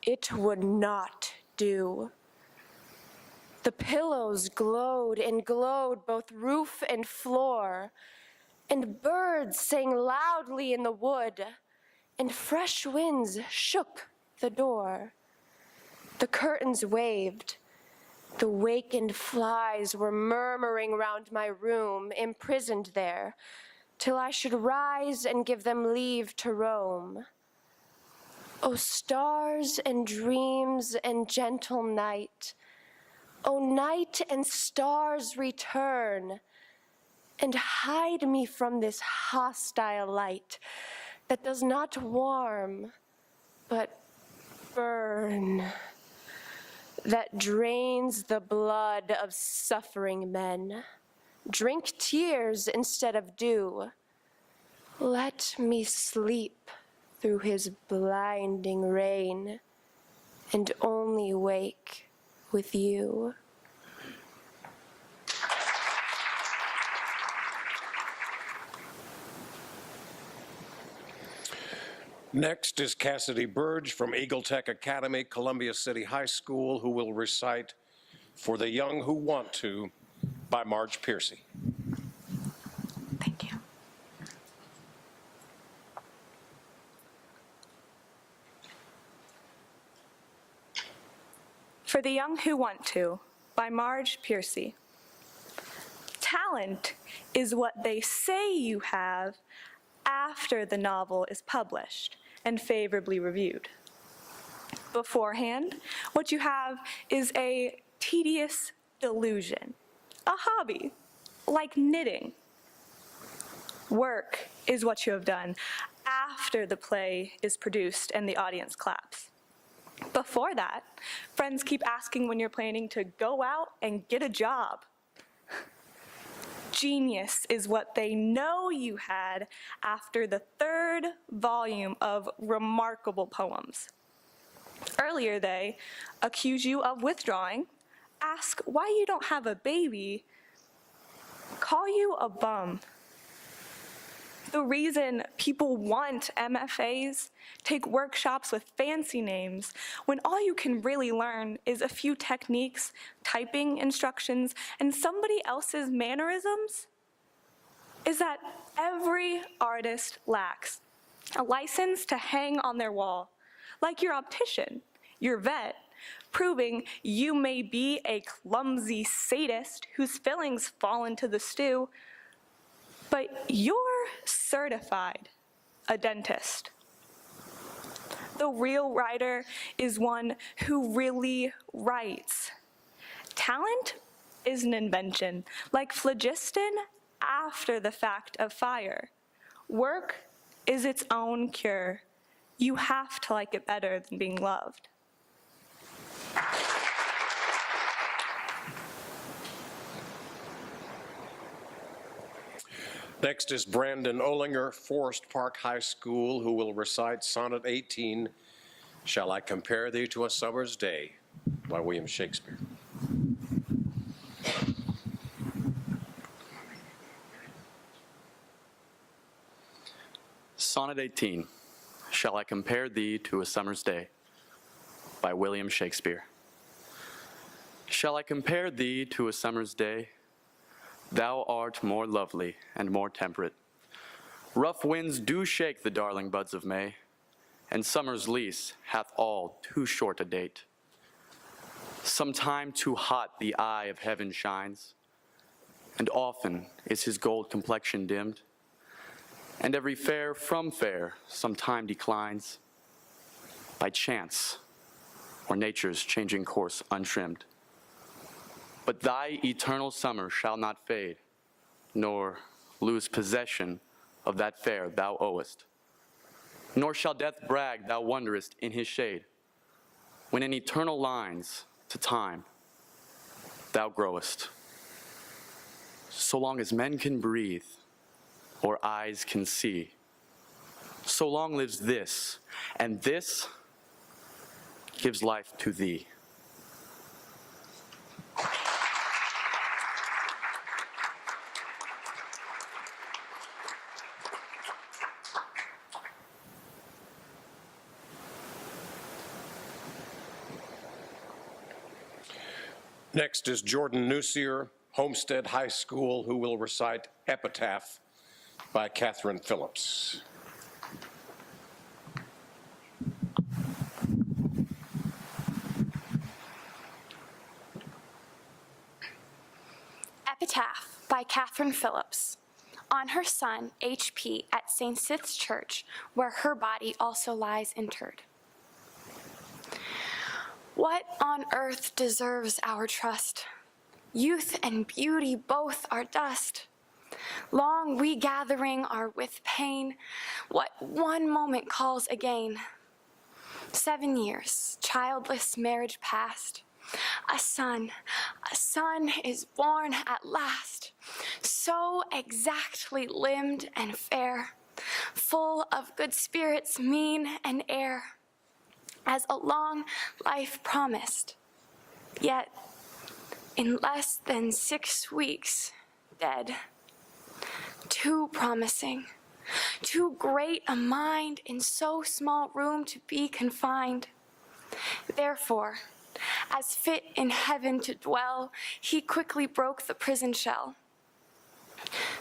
It would not do. The pillows glowed and glowed both roof and floor, and birds sang loudly in the wood, and fresh winds shook the door. The curtains waved. The wakened flies were murmuring round my room, imprisoned there, till I should rise and give them leave to roam. O stars and dreams and gentle night, O night and stars, return, and hide me from this hostile light that does not warm, but burn, that drains the blood of suffering men. Drink tears instead of dew. Let me sleep through his blinding rain, and only wake with you. Next is Cassidy Burge from Eagle Tech Academy, Columbia City High School, who will recite For the Young Who Want to by Marge Piercy. Thank you. For the Young Who Want to by Marge Piercy. Talent is what they say you have after the novel is published and favorably reviewed. Beforehand, what you have is a tedious delusion, a hobby, like knitting. Work is what you have done after the play is produced and the audience claps. Before that, friends keep asking when you're planning to go out and get a job. Genius is what they know you had after the 3rd volume of remarkable poems. Earlier, they accuse you of withdrawing, ask why you don't have a baby, call you a bum. The reason people want MFAs, take workshops with fancy names, when all you can really learn is a few techniques, typing instructions, and somebody else's mannerisms, is that every artist lacks a license to hang on their wall, like your optician, your vet, proving you may be a clumsy sadist whose fillings fall into the stew, but you're certified a dentist. The real writer is one who really writes. Talent is an invention, like phlogiston after the fact of fire. Work is its own cure. You have to like it better than being loved. Next is Brandon Olinger, Forest Park High School, who will recite Sonnet 18, Shall I Compare Thee to a Summer's Day by William Shakespeare. Sonnet 18, Shall I Compare Thee to a Summer's Day by William Shakespeare. Shall I compare thee to a summer's day? Thou art more lovely and more temperate. Rough winds do shake the darling buds of May, and summer's lease hath all too short a date. Sometime too hot the eye of heaven shines, and often is his gold complexion dimmed, and every fair from fair sometime declines, by chance or nature's changing course untrimmed. But thy eternal summer shall not fade, nor lose possession of that fair thou owest. Nor shall death brag thou wanderest in his shade, when in eternal lines to time thou growest. So long as men can breathe, or eyes can see, so long lives this, and this gives life to thee. Next is Jordan Nusier, Homestead High School, who will recite Epitaph by Catherine Phillips. Epitaph by Catherine Phillips, on her son, H.P., at St. Sith's Church, where her body also lies interred. What on earth deserves our trust? Youth and beauty both are dust. Long we gathering are with pain, what one moment calls a gain. 7 years, childless marriage past. A son is born at last, so exactly limbed and fair, full of good spirits, mien and air, as a long life promised, yet in less than 6 weeks dead. Too promising, too great a mind in so small room to be confined. Therefore, as fit in heaven to dwell, he quickly broke the prison shell.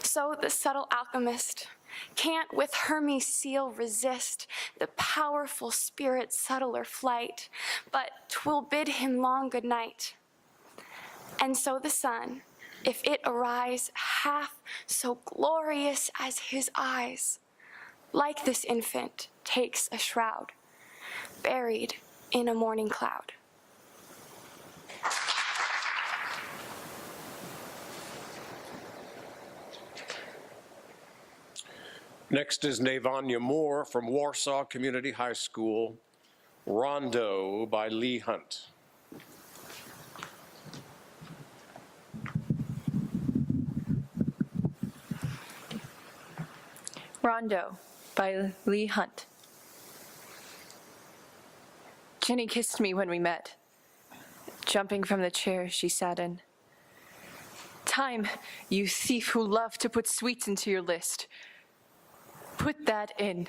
So the subtle alchemist can't with Hermes' seal resist the powerful spirit's subtler flight, but 'twill bid him long good night. And so the sun, if it arise half so glorious as his eyes, like this infant takes a shroud, buried in a morning cloud. Next is Navanya Moore from Warsaw Community High School, Rondo by Lee Hunt. Rondo by Lee Hunt. Jenny kissed me when we met, jumping from the chair she sat in. Time, you thief who love to put sweets into your list. Put that in.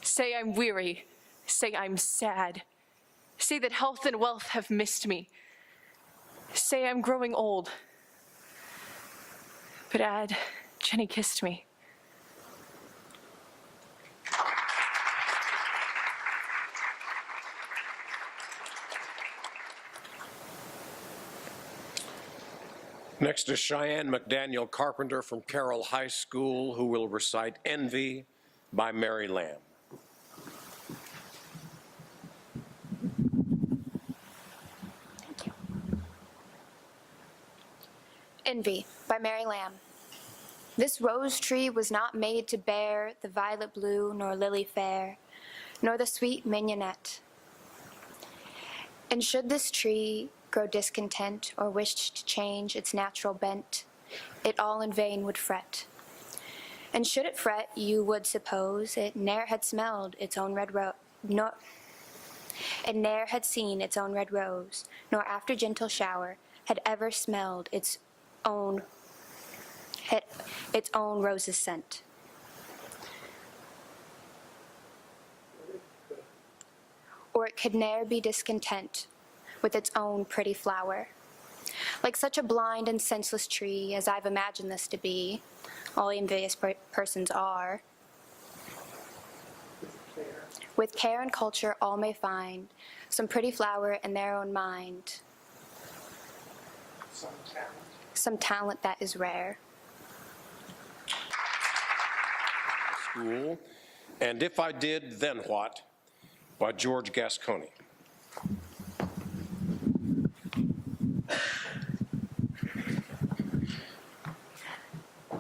Say I'm weary. Say I'm sad. Say that health and wealth have missed me. Say I'm growing old. But add, Jenny kissed me. Next is Cheyenne McDaniel Carpenter from Carroll High School, who will recite Envy by Mary Lamb. Thank you. Envy by Mary Lamb. This rose tree was not made to bear the violet blue, nor lily fair, nor the sweet mignonette. And should this tree grow discontent, or wished to change its natural bent, it all in vain would fret. And should it fret, you would suppose it ne'er had smelled its own red rose, it ne'er had seen its own red rose, nor after gentle shower had ever smelled its own rose's scent. Or it could ne'er be discontent with its own pretty flower. Like such a blind and senseless tree as I've imagined this to be, all envious persons are. With care and culture all may find some pretty flower in their own mind, some talent that is rare. School, and If I Did, Then What by George Gasconi.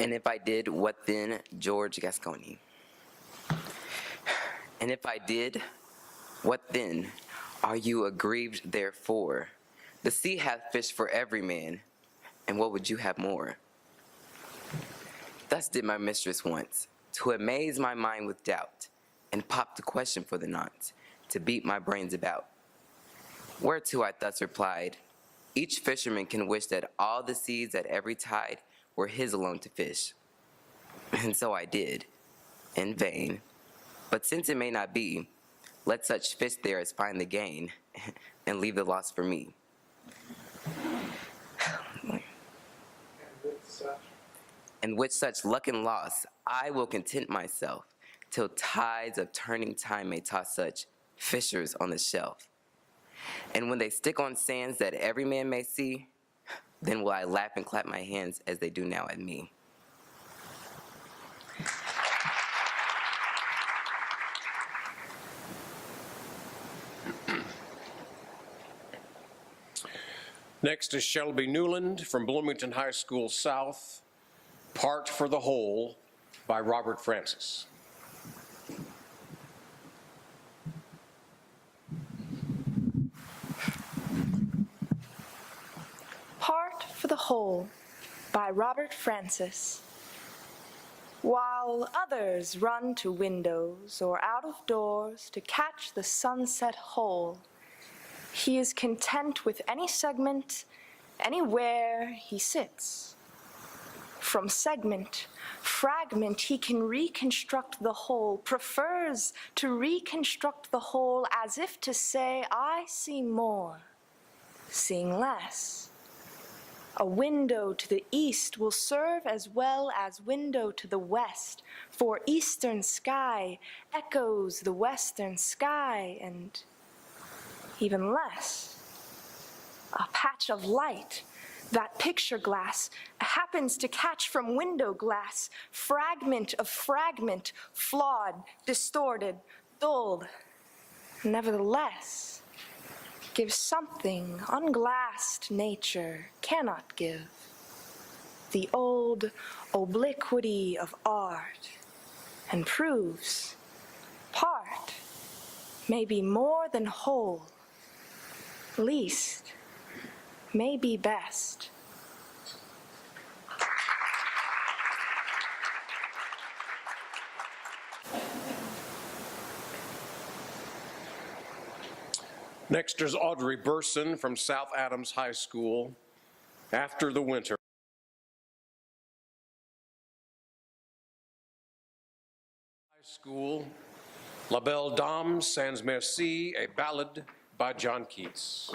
And if I did, what then, George Gasconi? And if I did, what then? Are you aggrieved therefore? The sea hath fish for every man, and what would you have more? Thus did my mistress once, to amaze my mind with doubt, and pop the question for the nonce, to beat my brains about. Whereto I thus replied, each fisherman can wish that all the seas at every tide were his alone to fish. And so I did, in vain. But since it may not be, let such fish there as find the gain, and leave the loss for me. And with such luck and loss, I will content myself till tides of turning time may toss such fishers on the shelf. And when they stick on sands that every man may see, then will I laugh and clap my hands as they do now at me. Next is Shelby Newland from Bloomington High School South, Part for the Whole by Robert Francis. Part for the Whole by Robert Francis. While others run to windows or out of doors to catch the sunset whole, he is content with any segment, anywhere he sits. From segment, fragment, he can reconstruct the whole, prefers to reconstruct the whole as if to say, I see more, seeing less. A window to the east will serve as well as window to the west, for eastern sky echoes the western sky, and even less. A patch of light, that picture glass happens to catch from window glass, fragment of fragment, flawed, distorted, dulled, nevertheless, gives something unglassed nature cannot give. The old obliquity of art, and proves part may be more than whole, least may be best. Next is Audrey Burson from South Adams High School, After the Winter. High School, La Belle Dame Sans Merci, a ballad by John Keats.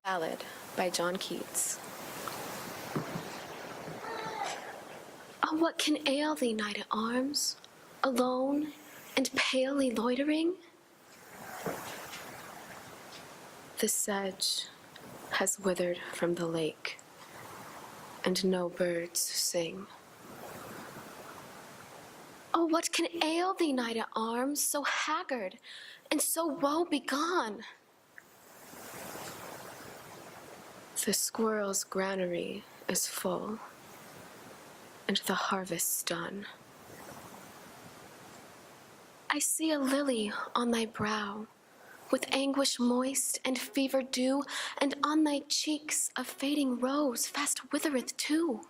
Ballad by John Keats. Oh, what can ail thee, knight at arms, alone and palely loitering? The sedge has withered from the lake, and no birds sing. Oh, what can ail thee, knight at arms, so haggard and so woe begone? The squirrel's granary is full, and the harvest's done. I see a lily on thy brow, with anguish moist and fever dew, and on thy cheeks a fading rose fast withereth too.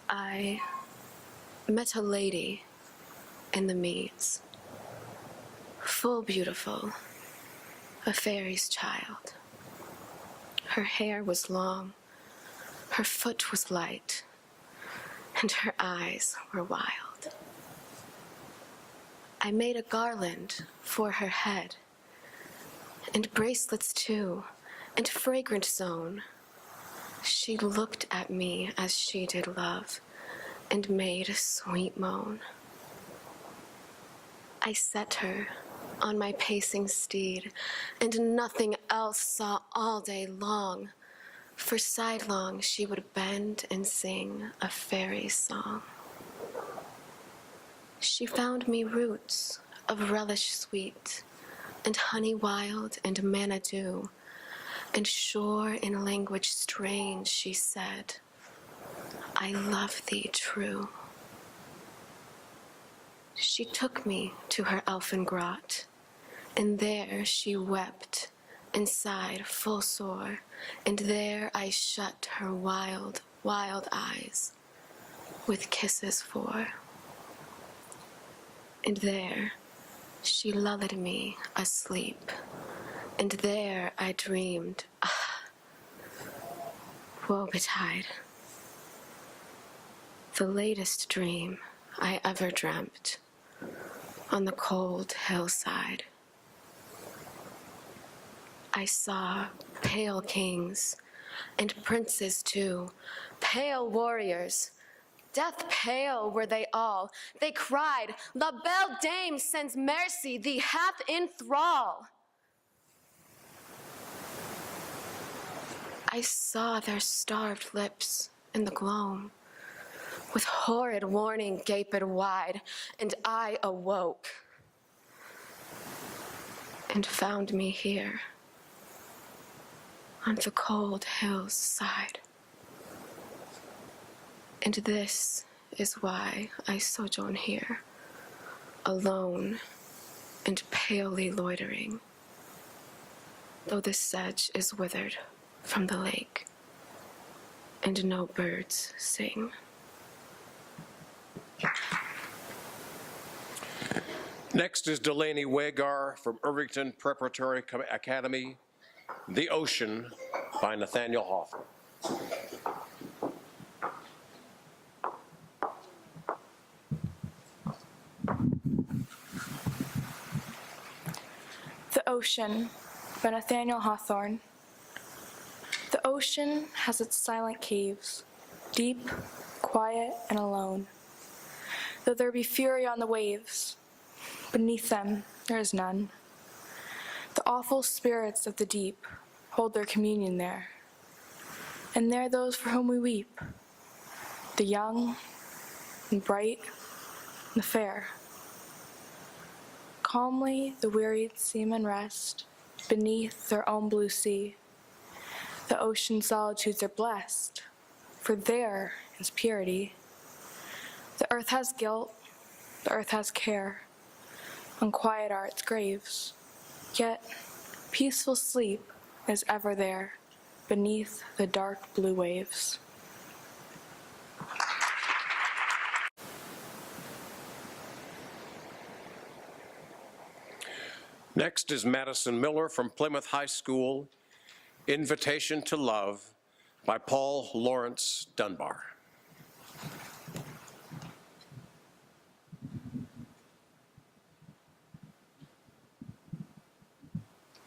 I met a lady in the meads, full beautiful, a fairy's child. Her hair was long, her foot was light, and her eyes were wild. I made a garland for her head, and bracelets too, and fragrant zone. She looked at me as she did love, and made a sweet moan. I set her on my pacing steed, and nothing else saw all day long, for sidelong she would bend and sing a fairy song. She found me roots of relish sweet, and honey wild and manna dew, and sure in language strange she said, I love thee true. She took me to her elfin grot, and there she wept and sighed full sore, and there I shut her wild, wild eyes with kisses for. And there she lulled me asleep, and there I dreamed, woe betide, the latest dream I ever dreamt on the cold hillside. I saw pale kings and princes too, pale warriors. Death pale were they all. They cried, La belle dame sends mercy, thee hath in thrall. I saw their starved lips in the gloam, with horrid warning gaped wide, and I awoke and found me here on the cold hill's side. And this is why I sojourn here, alone and palely loitering, though the sedge is withered from the lake, and no birds sing. Next is Delaney Wagar from Irvington Preparatory Academy, The Ocean by Nathaniel Hawthorne. The Ocean by Nathaniel Hawthorne. The ocean has its silent caves, deep, quiet, and alone. Though there be fury on the waves, beneath them there is none. The awful spirits of the deep hold their communion there, and there those for whom we weep, the young and bright and the fair. Calmly the wearied seamen rest beneath their own blue sea. The ocean solitudes are blessed, for there is purity. The earth has guilt, the earth has care, unquiet are its graves, yet peaceful sleep is ever there beneath the dark blue waves. Next is Madison Miller from Plymouth High School, Invitation to Love by Paul Lawrence Dunbar.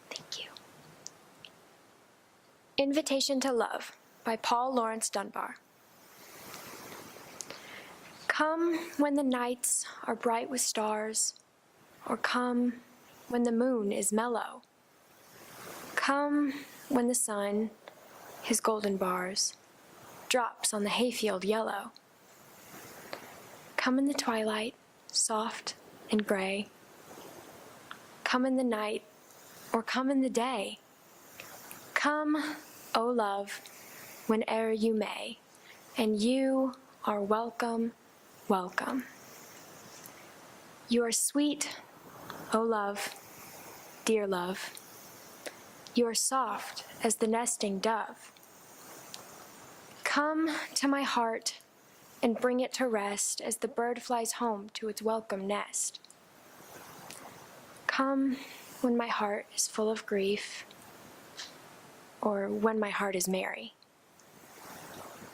Thank you. Invitation to Love by Paul Lawrence Dunbar. Come when the nights are bright with stars, or come when the moon is mellow. Come when the sun, his golden bars, drops on the hayfield yellow. Come in the twilight, soft and gray. Come in the night, or come in the day. Come, O love, whene'er you may, and you are welcome, welcome. You are sweet, O love, dear love. You are soft as the nesting dove. Come to my heart and bring it to rest as the bird flies home to its welcome nest. Come when my heart is full of grief, or when my heart is merry.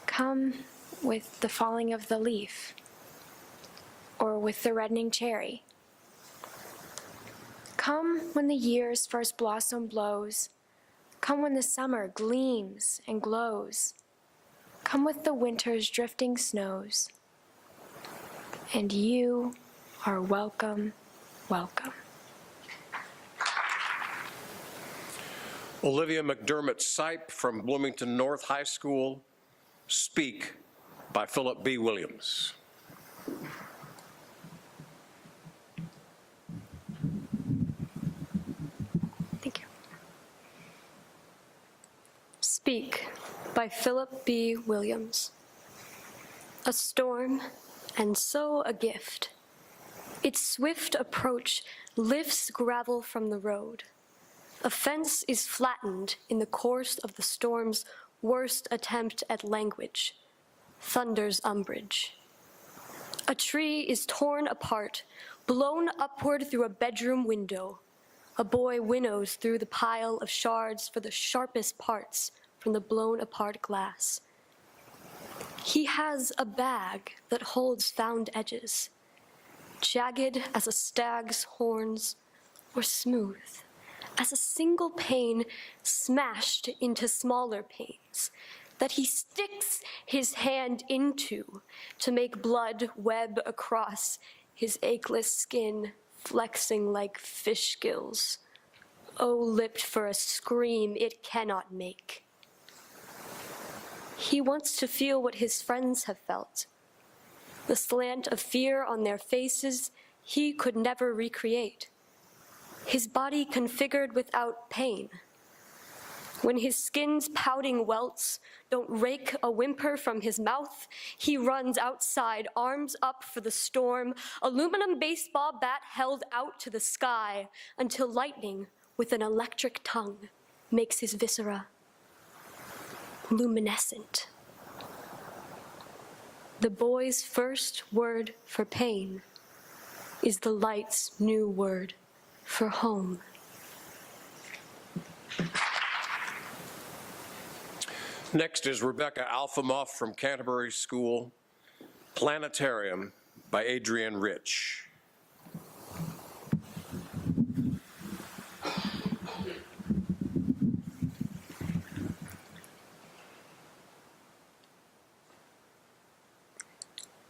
Come with the falling of the leaf, or with the reddening cherry. Come when the year's first blossom blows. Come when the summer gleams and glows. Come with the winter's drifting snows. And you are welcome, welcome. Olivia McDermott Sipe from Bloomington North High School, Speak by Philip B. Williams. Thank you. Speak by Philip B. Williams. A storm, and so a gift. Its swift approach lifts gravel from the road. A fence is flattened in the course of the storm's worst attempt at language, thunder's umbrage. A tree is torn apart, blown upward through a bedroom window. A boy winnows through the pile of shards for the sharpest parts from the blown apart glass. He has a bag that holds found edges. jagged as a stag's horns, or smooth as a single pane smashed into smaller panes that he sticks his hand into to make blood web across his acheless skin, flexing like fish gills. Oh, lipped for a scream it cannot make. He wants to feel what his friends have felt. The slant of fear on their faces he could never recreate. His body configured without pain. When his skin's pouting welts don't rake a whimper from his mouth, he runs outside, arms up for the storm, aluminum baseball bat held out to the sky, until lightning, with an electric tongue, makes his viscera luminescent. The boy's first word for pain is the light's new word for home. Next is Rebecca Alfamoff from Canterbury School, Planetarium by Adrienne Rich.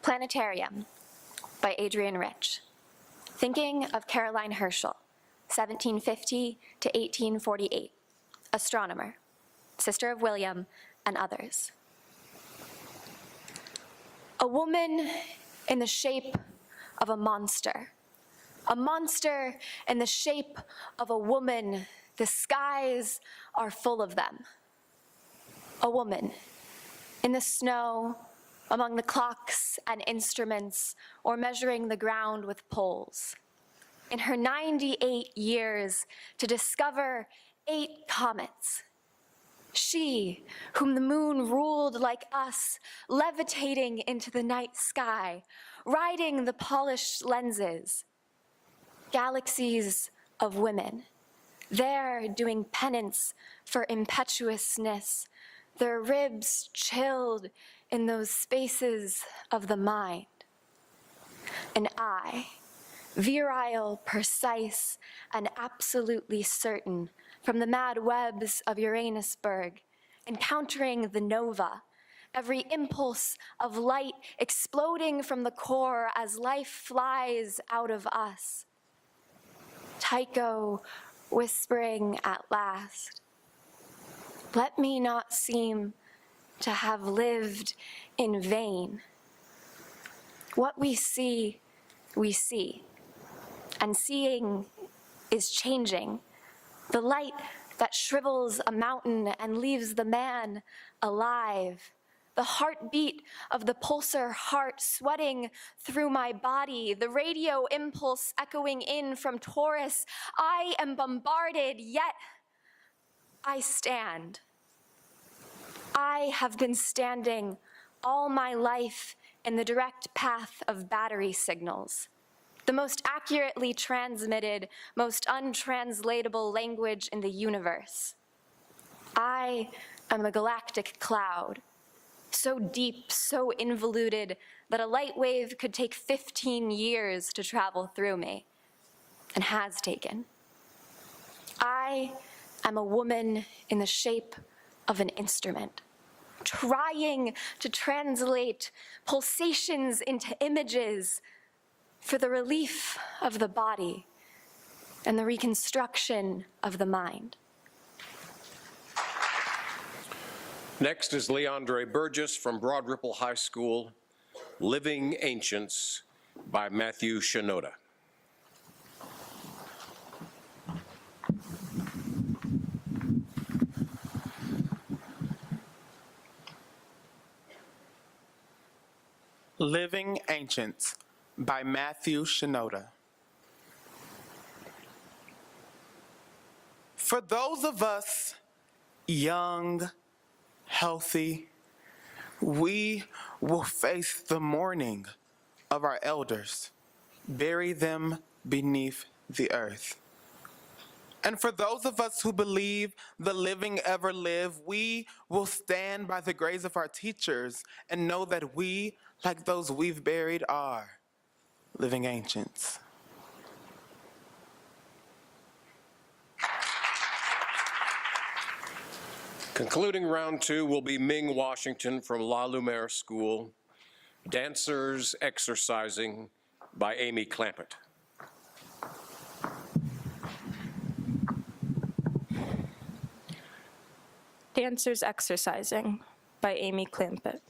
Planetarium by Adrienne Rich. Thinking of Caroline Herschel, 1750 to 1848, astronomer, sister of William, and others. A woman in the shape of a monster in the shape of a woman, the skies are full of them. A woman in the snow, among the clocks and instruments, or measuring the ground with poles. In her 98 years to discover 8 comets. She, whom the moon ruled like us, levitating into the night sky, riding the polished lenses. Galaxies of women, there doing penance for impetuousness, their ribs chilled in those spaces of the mind. And I, virile, precise, and absolutely certain, from the mad webs of Uranusburg, encountering the nova, every impulse of light exploding from the core as life flies out of us. Tycho whispering at last, "Let me not seem to have lived in vain." What we see, and seeing is changing. The light that shrivels a mountain and leaves the man alive. The heartbeat of the pulsar heart sweating through my body, the radio impulse echoing in from Taurus. I am bombarded, yet I stand. I have been standing all my life in the direct path of battery signals, the most accurately transmitted, most untranslatable language in the universe. I am a galactic cloud, so deep, so involuted, that a light wave could take 15 years to travel through me, and has taken. I am a woman in the shape of an instrument, trying to translate pulsations into images for the relief of the body and the reconstruction of the mind. Next is Leandre Burgess from Broad Ripple High School, Living Ancients by Matthew Shinoda. Living Ancients by Matthew Shinoda. For those of us young, healthy, we will face the mourning of our elders, bury them beneath the earth. And for those of us who believe the living ever live, we will stand by the graves of our teachers and know that we, like those we've buried, are living ancients. Concluding round two will be Ming Washington from La Lumiere School, Dancers Exercising by Amy Clampett. Dancers Exercising by Amy Clampett.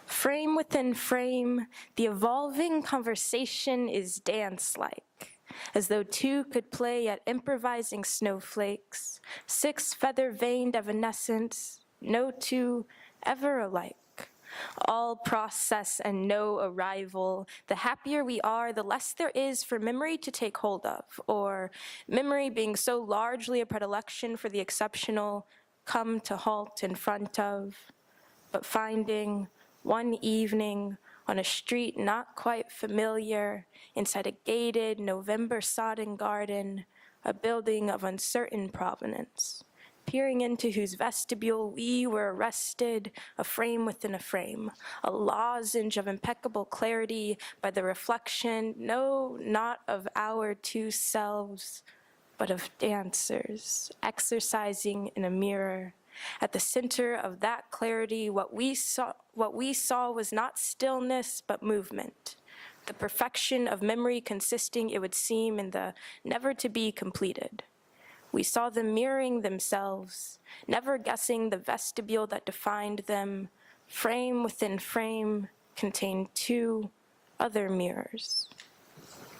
Frame within frame, the evolving conversation is dance-like, as though two could play at improvising snowflakes, 6 feather-veined evanescents, no two ever alike. All process and no arrival. The happier we are, the less there is for memory to take hold of, or memory being so largely a predilection for the exceptional, come to halt in front of, but finding one evening on a street not quite familiar, inside a gated November-sodden garden, a building of uncertain provenance, peering into whose vestibule we were arrested, a frame within a frame, a lozenge of impeccable clarity by the reflection, no, not of our two selves, but of dancers, exercising in a mirror. At the center of that clarity, what we saw was not stillness, but movement. The perfection of memory consisting, it would seem, in the never to be completed. We saw them mirroring themselves, never guessing the vestibule that defined them. Frame within frame contained 2 other mirrors.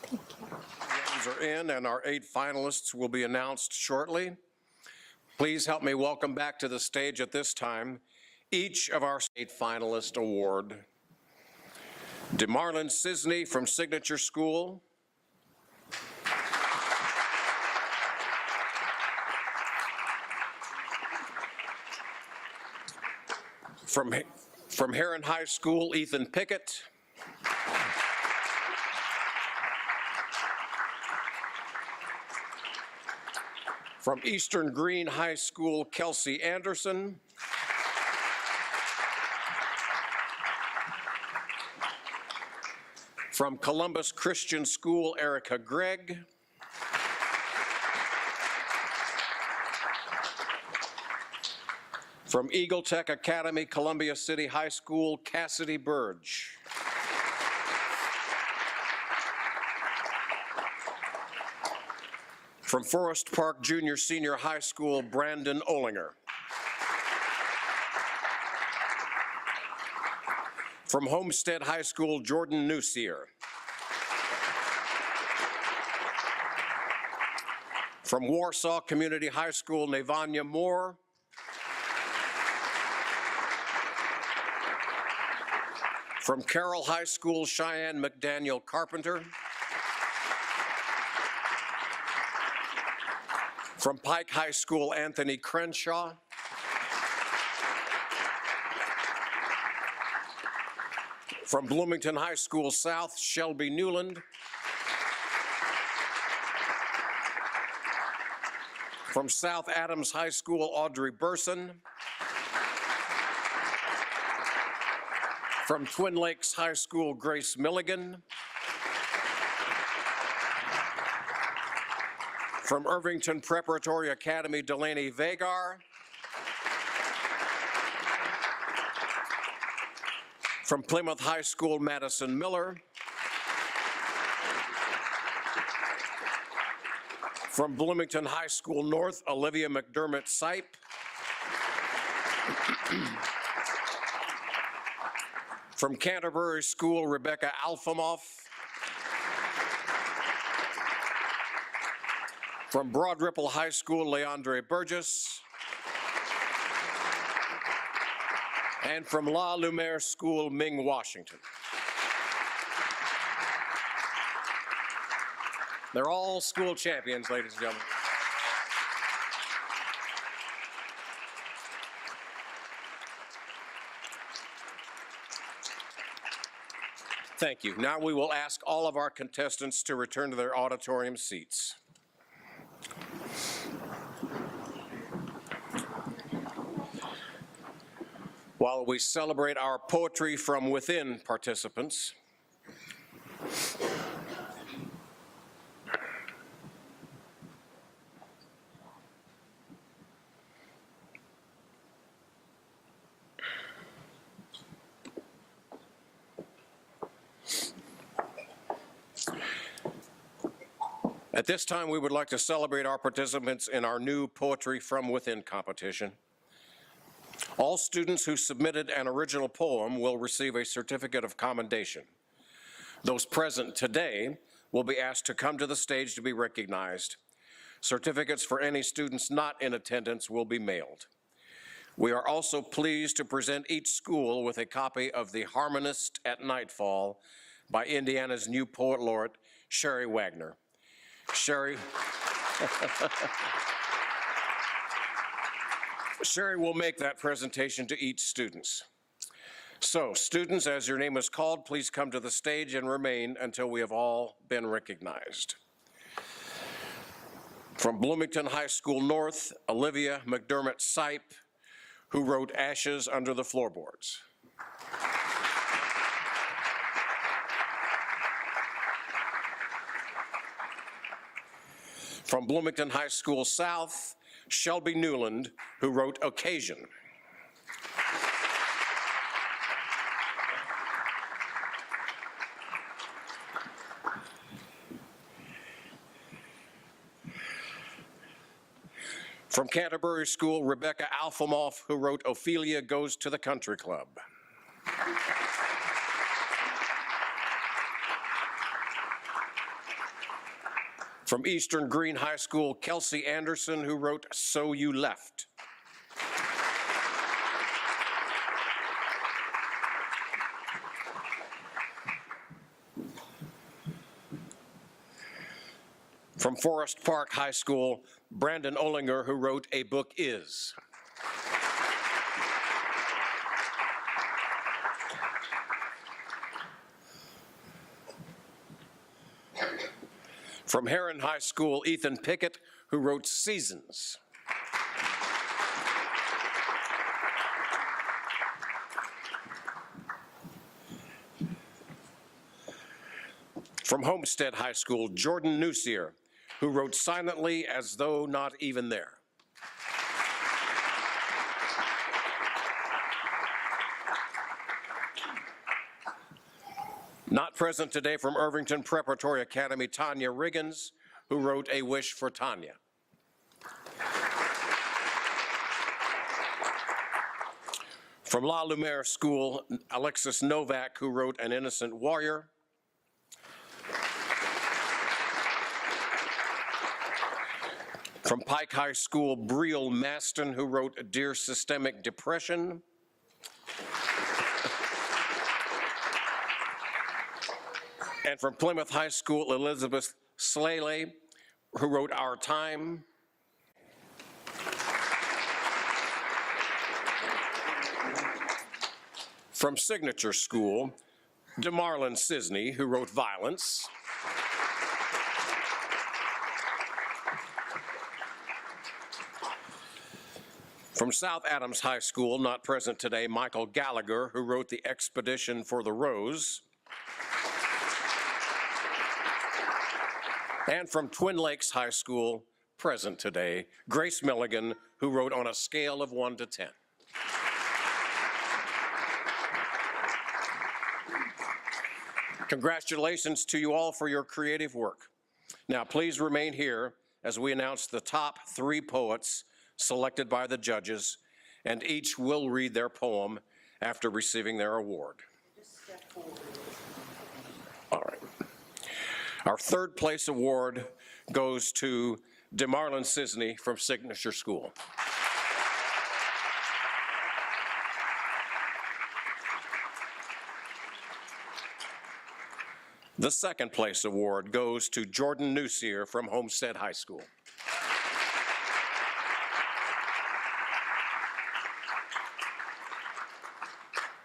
Thank you. Rounds are in, and our 8 finalists will be announced shortly. Please help me welcome back to the stage at this time each of our 8 finalist award. DeMarlon Sisney from Signature School. From Heron High School, Ethan Pickett. From Eastern Green High School, Kelsey Anderson. From Columbus Christian School, Erica Gregg. From Eagle Tech Academy, Columbia City High School, Cassidy Burge. From Forest Park Junior Senior High School, Brandon Olinger. From Homestead High School, Jordan Newsier. From Warsaw Community High School, Navanya Moore. From Carroll High School, Cheyenne McDaniel Carpenter. From Pike High School, Anthony Crenshaw. From Bloomington High School South, Shelby Newland. From South Adams High School, Audrey Burson. From Twin Lakes High School, Grace Milligan. From Irvington Preparatory Academy, Delaney Vagar. From Plymouth High School, Madison Miller. From Bloomington High School North, Olivia McDermott Sipe. From Canterbury School, Rebecca Alfamoff. From Broad Ripple High School, Leandre Burgess. And from La Lumiere School, Ming Washington. They're all school champions, ladies and gentlemen. Thank you. Now we will ask all of our contestants to return to their auditorium seats. While we celebrate our Poetry from Within participants, at this time, we would like to celebrate our participants in our new Poetry from Within competition. All students who submitted an original poem will receive a certificate of commendation. Those present today will be asked to come to the stage to be recognized. Certificates for any students not in attendance will be mailed. We are also pleased to present each school with a copy of The Harmonist at Nightfall by Indiana's new poet laureate, Sherry Wagner. Sherry will make that presentation to each student. So, students, as your name is called, please come to the stage and remain until we have all been recognized. From Bloomington High School North, Olivia McDermott Sipe, who wrote Ashes Under the Floorboards. From Bloomington High School South, Shelby Newland, who wrote Occasion. From Canterbury School, Rebecca Alfamoff, who wrote Ophelia Goes to the Country Club. From Eastern Green High School, Kelsey Anderson, who wrote So You Left. From Forest Park High School, Brandon Olinger, who wrote A Book Is. From Heron High School, Ethan Pickett, who wrote Seasons. From Homestead High School, Jordan Newsier, who wrote Silently as Though Not Even There. Not present today from Irvington Preparatory Academy, Tanya Riggins, who wrote A Wish for Tanya. From La Lumiere School, Alexis Novak, who wrote An Innocent Warrior. From Pike High School, Brielle Maston, who wrote Dear Systemic Depression. And from Plymouth High School, Elizabeth Slaley, who wrote Our Time. From Signature School, DeMarlon Sisney, who wrote Violence. From South Adams High School, not present today, Michael Gallagher, who wrote The Expedition for the Rose. And from Twin Lakes High School, present today, Grace Milligan, who wrote On a Scale of 1 to 10. Congratulations to you all for your creative work. Now, please remain here as we announce the top 3 poets selected by the judges, and each will read their poem after receiving their award. All right. Our third place award goes to DeMarlon Sisney from Signature School. The second place award goes to Jordan Newsier from Homestead High School.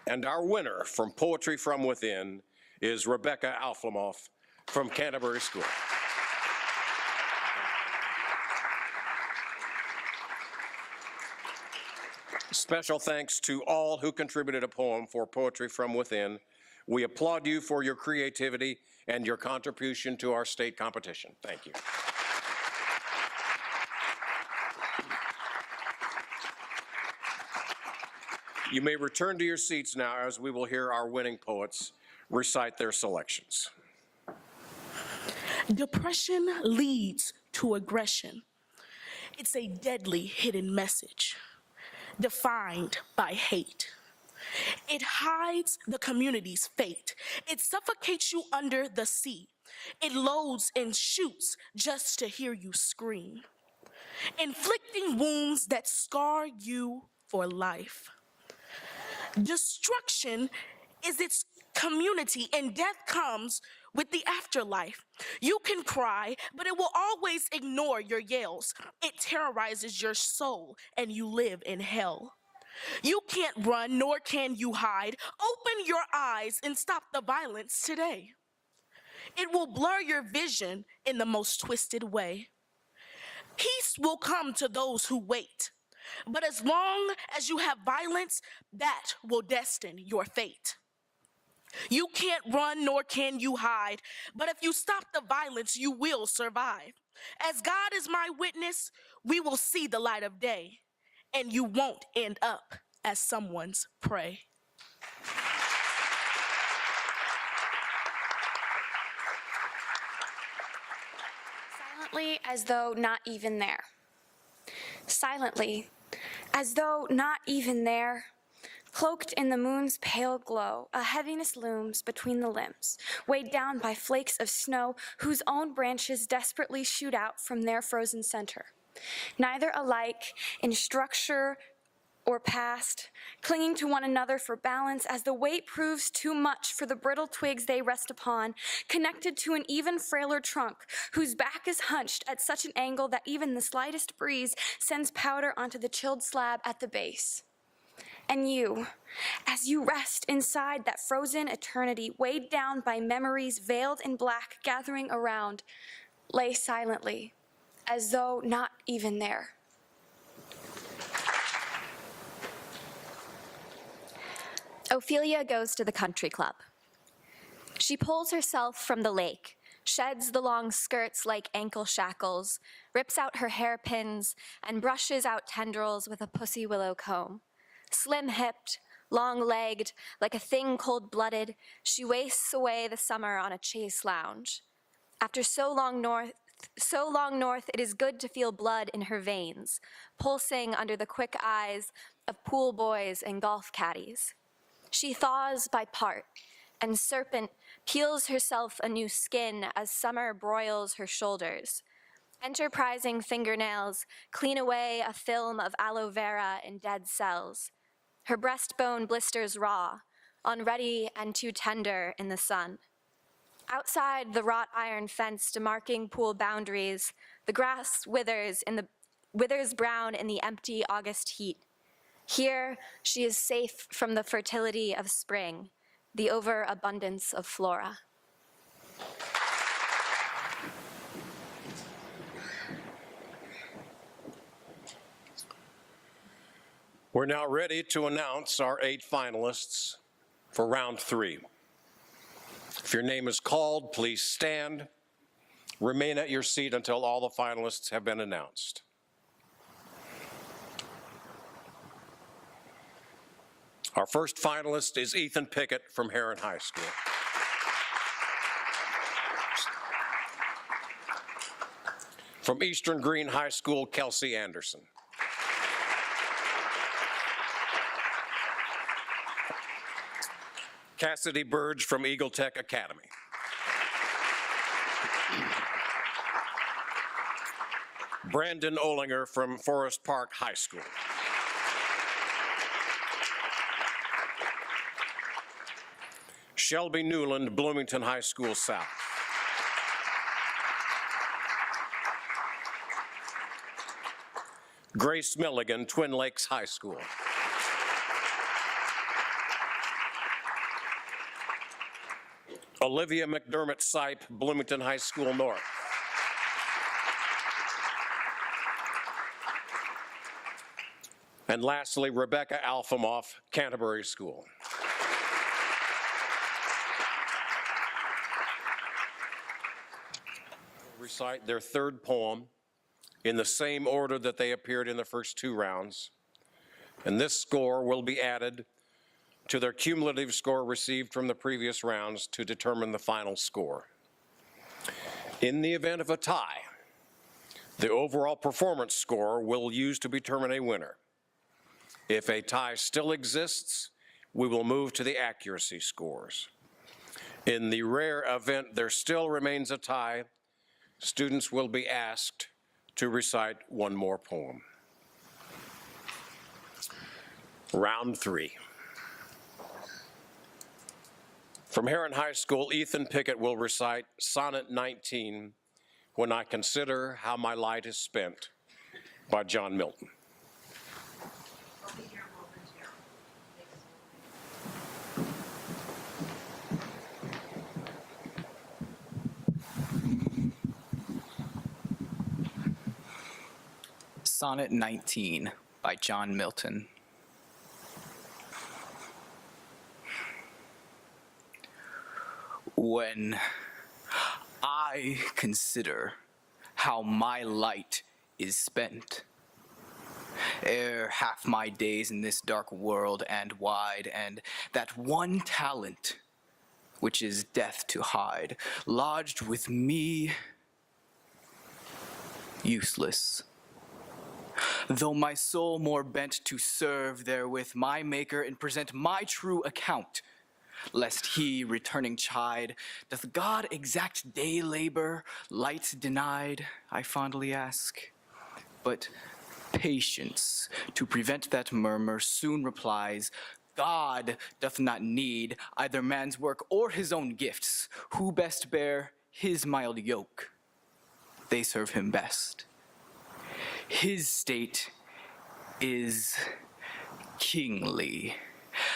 And our winner from Poetry from Within is Rebecca Alfamoff from Canterbury School. Special thanks to all who contributed a poem for Poetry from Within. We applaud you for your creativity and your contribution to our state competition. Thank you. You may return to your seats now as we will hear our winning poets recite their selections. Depression leads to aggression. It's a deadly hidden message, defined by hate. It hides the community's fate. It suffocates you under the sea. It loads and shoots just to hear you scream, inflicting wounds that scar you for life. Destruction is its community, and death comes with the afterlife. You can cry, but it will always ignore your yells. It terrorizes your soul, and you live in hell. You can't run, nor can you hide. Open your eyes and stop the violence today. It will blur your vision in the most twisted way. Peace will come to those who wait. But as long as you have violence, that will destine your fate. You can't run, nor can you hide, but if you stop the violence, you will survive. As God is my witness, we will see the light of day, and you won't end up as someone's prey. Silently, as though not even there. Silently, as though not even there. Cloaked in the moon's pale glow, a heaviness looms between the limbs, weighed down by flakes of snow whose own branches desperately shoot out from their frozen center. Neither alike in structure or past, clinging to one another for balance as the weight proves too much for the brittle twigs they rest upon, connected to an even frailer trunk whose back is hunched at such an angle that even the slightest breeze sends powder onto the chilled slab at the base. And you, as you rest inside that frozen eternity, weighed down by memories veiled in black gathering around, lay silently, as though not even there. Ophelia goes to the country club. She pulls herself from the lake, sheds the long skirts like ankle shackles, rips out her hairpins, and brushes out tendrils with a pussy willow comb. Slim-hipped, long-legged, like a thing cold-blooded, she wastes away the summer on a chase lounge. After so long north, it is good to feel blood in her veins, pulsing under the quick eyes of pool boys and golf caddies. She thaws by part, and serpent peels herself a new skin as summer broils her shoulders. Enterprising fingernails clean away a film of aloe vera in dead cells. Her breastbone blisters raw, unready and too tender in the sun. Outside the wrought iron fence demarking pool boundaries, the grass withers brown in the empty August heat. Here, she is safe from the fertility of spring, the overabundance of flora. We're now ready to announce our 8 finalists for round 3. If your name is called, please stand. Remain at your seat until all the finalists have been announced. Our first finalist is Ethan Pickett from Heron High School. From Eastern Green High School, Kelsey Anderson. Cassidy Burge from Eagle Tech Academy. Brandon Olinger from Forest Park High School. Shelby Newland, Bloomington High School South. Grace Milligan, Twin Lakes High School. Olivia McDermott Sipe, Bloomington High School North. And lastly, Rebecca Alfamoff, Canterbury School. Recite their third poem in the same order that they appeared in the first two rounds. And this score will be added to their cumulative score received from the previous rounds to determine the final score. In the event of a tie, the overall performance score will use to determine a winner. If a tie still exists, we will move to the accuracy scores. In the rare event there still remains a tie, students will be asked to recite one more poem. Round 3. From Heron High School, Ethan Pickett will recite Sonnet 19, When I Consider How My Light Is Spent, by John Milton. Sonnet 19 by John Milton. When I consider how my light is spent, ere half my days in this dark world and wide, and that one talent, which is death to hide, lodged with me, useless. Though my soul more bent to serve therewith my Maker and present my true account, lest he, returning chide, doth God exact day labor, light denied, I fondly ask. But patience, to prevent that murmur, soon replies, God doth not need either man's work or his own gifts. Who best bear his mild yoke? They serve him best. His state is kingly.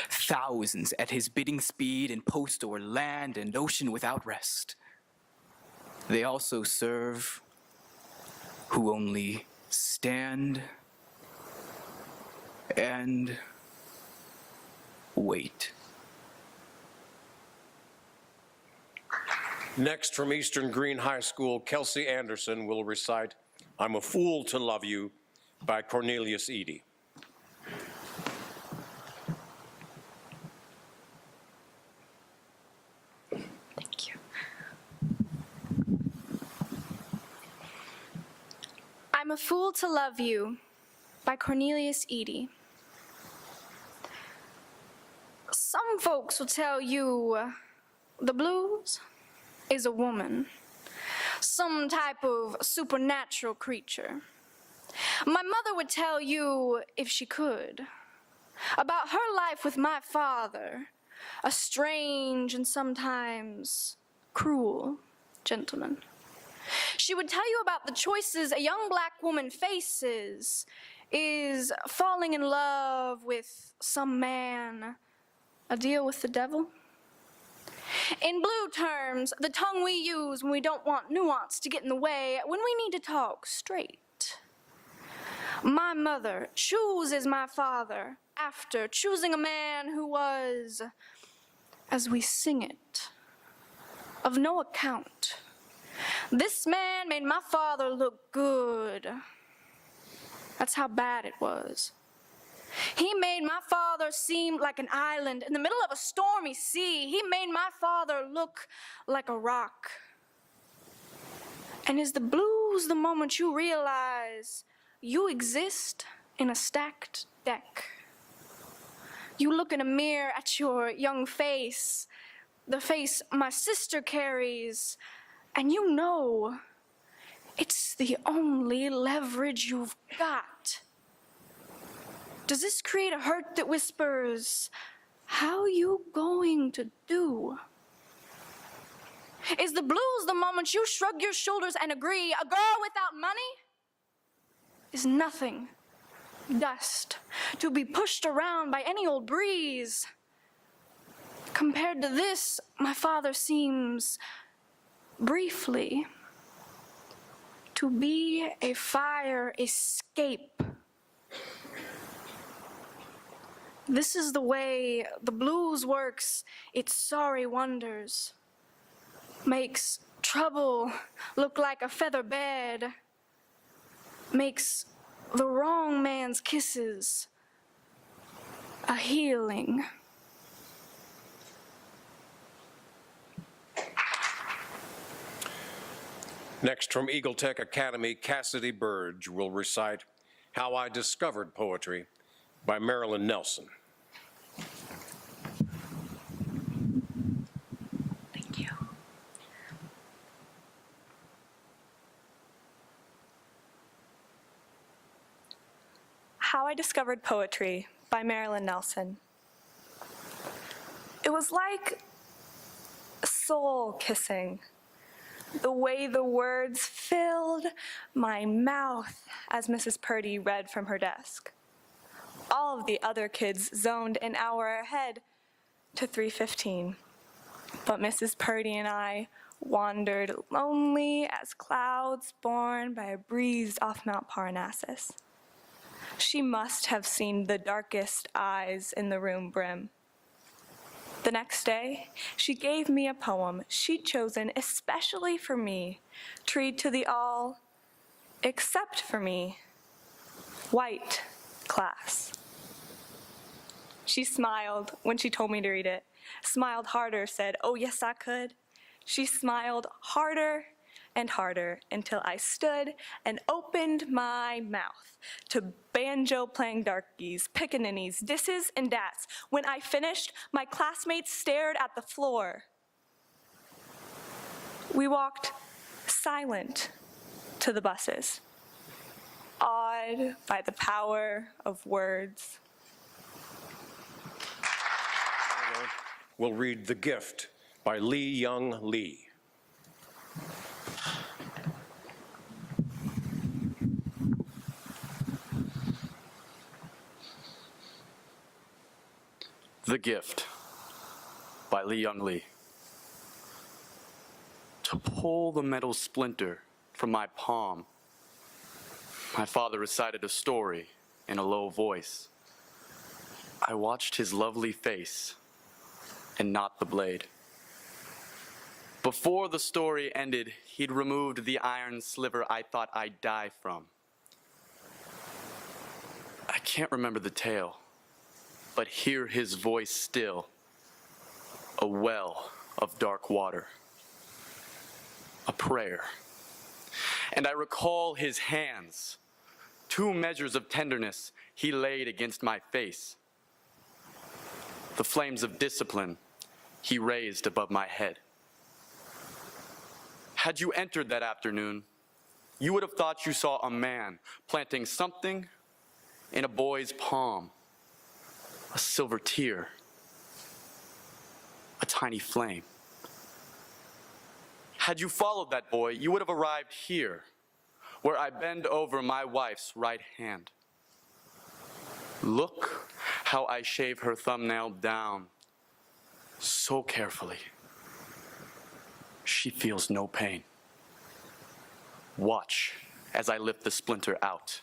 Thousands at his bidding speed and post o'er land and ocean without rest. They also serve who only stand and wait. Next, from Eastern Green High School, Kelsey Anderson will recite I'm a Fool to Love You by Cornelius Eady. Thank you. I'm a Fool to Love You by Cornelius Eady. Some folks will tell you the blues is a woman, some type of supernatural creature. My mother would tell you, if she could, about her life with my father, a strange and sometimes cruel gentleman. She would tell you about the choices a young black woman faces, is falling in love with some man, a deal with the devil. In blue terms, the tongue we use when we don't want nuance to get in the way, when we need to talk straight. My mother chooses my father after choosing a man who was, as we sing it, of no account. This man made my father look good. That's how bad it was. He made my father seem like an island in the middle of a stormy sea. He made my father look like a rock. And is the blues the moment you realize you exist in a stacked deck? You look in a mirror at your young face, the face my sister carries, and you know it's the only leverage you've got. Does this create a hurt that whispers, how you going to do? Is the blues the moment you shrug your shoulders and agree a girl without money is nothing, dust, to be pushed around by any old breeze? Compared to this, my father seems, briefly, to be a fire escape. This is the way the blues works its sorry wonders. Makes trouble look like a feather bed. Makes the wrong man's kisses a healing. Next, from Eagle Tech Academy, Cassidy Burge will recite How I Discovered Poetry by Marilyn Nelson. Thank you. How I Discovered Poetry by Marilyn Nelson. It was like soul kissing, the way the words filled my mouth as Mrs. Purdy read from her desk. All of the other kids zoned an hour ahead to 3:15, but Mrs. Purdy and I wandered lonely as clouds borne by a breeze off Mount Parnassus. She must have seen the darkest eyes in the room brim. The next day, she gave me a poem she'd chosen especially for me to read to the all, except for me, white class. She smiled when she told me to read it, smiled harder, said, "Oh yes, I could." She smiled harder and harder until I stood and opened my mouth to banjo-playing darkies, pickaninnies, disses, and dats. When I finished, my classmates stared at the floor. We walked silent to the buses, awed by the power of words. We'll read The Gift by Lee Young Lee. The Gift by Lee Young Lee. To pull the metal splinter from my palm, my father recited a story in a low voice. I watched his lovely face and not the blade. Before the story ended, he'd removed the iron sliver I thought I'd die from. I can't remember the tale, but hear his voice still, a well of dark water, a prayer. And I recall his hands, 2 measures of tenderness he laid against my face, the flames of discipline he raised above my head. Had you entered that afternoon, you would have thought you saw a man planting something in a boy's palm, a silver tear, a tiny flame. Had you followed that boy, you would have arrived here, where I bend over my wife's right hand. Look how I shave her thumbnail down so carefully. She feels no pain. Watch as I lift the splinter out.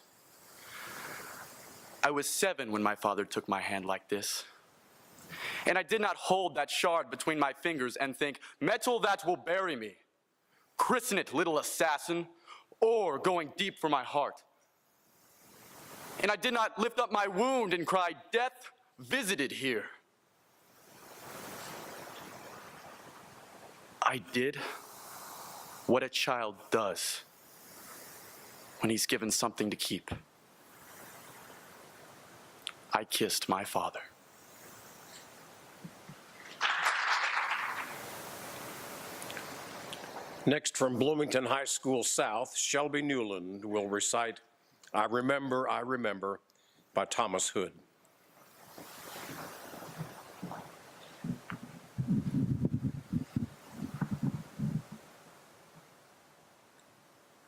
I was 7 when my father took my hand like this. And I did not hold that shard between my fingers and think, metal that will bury me. Christen it, little assassin, or going deep for my heart. And I did not lift up my wound and cry, death visited here. I did what a child does when he's given something to keep. I kissed my father. Next, from Bloomington High School South, Shelby Newland will recite I Remember, by Thomas Hood.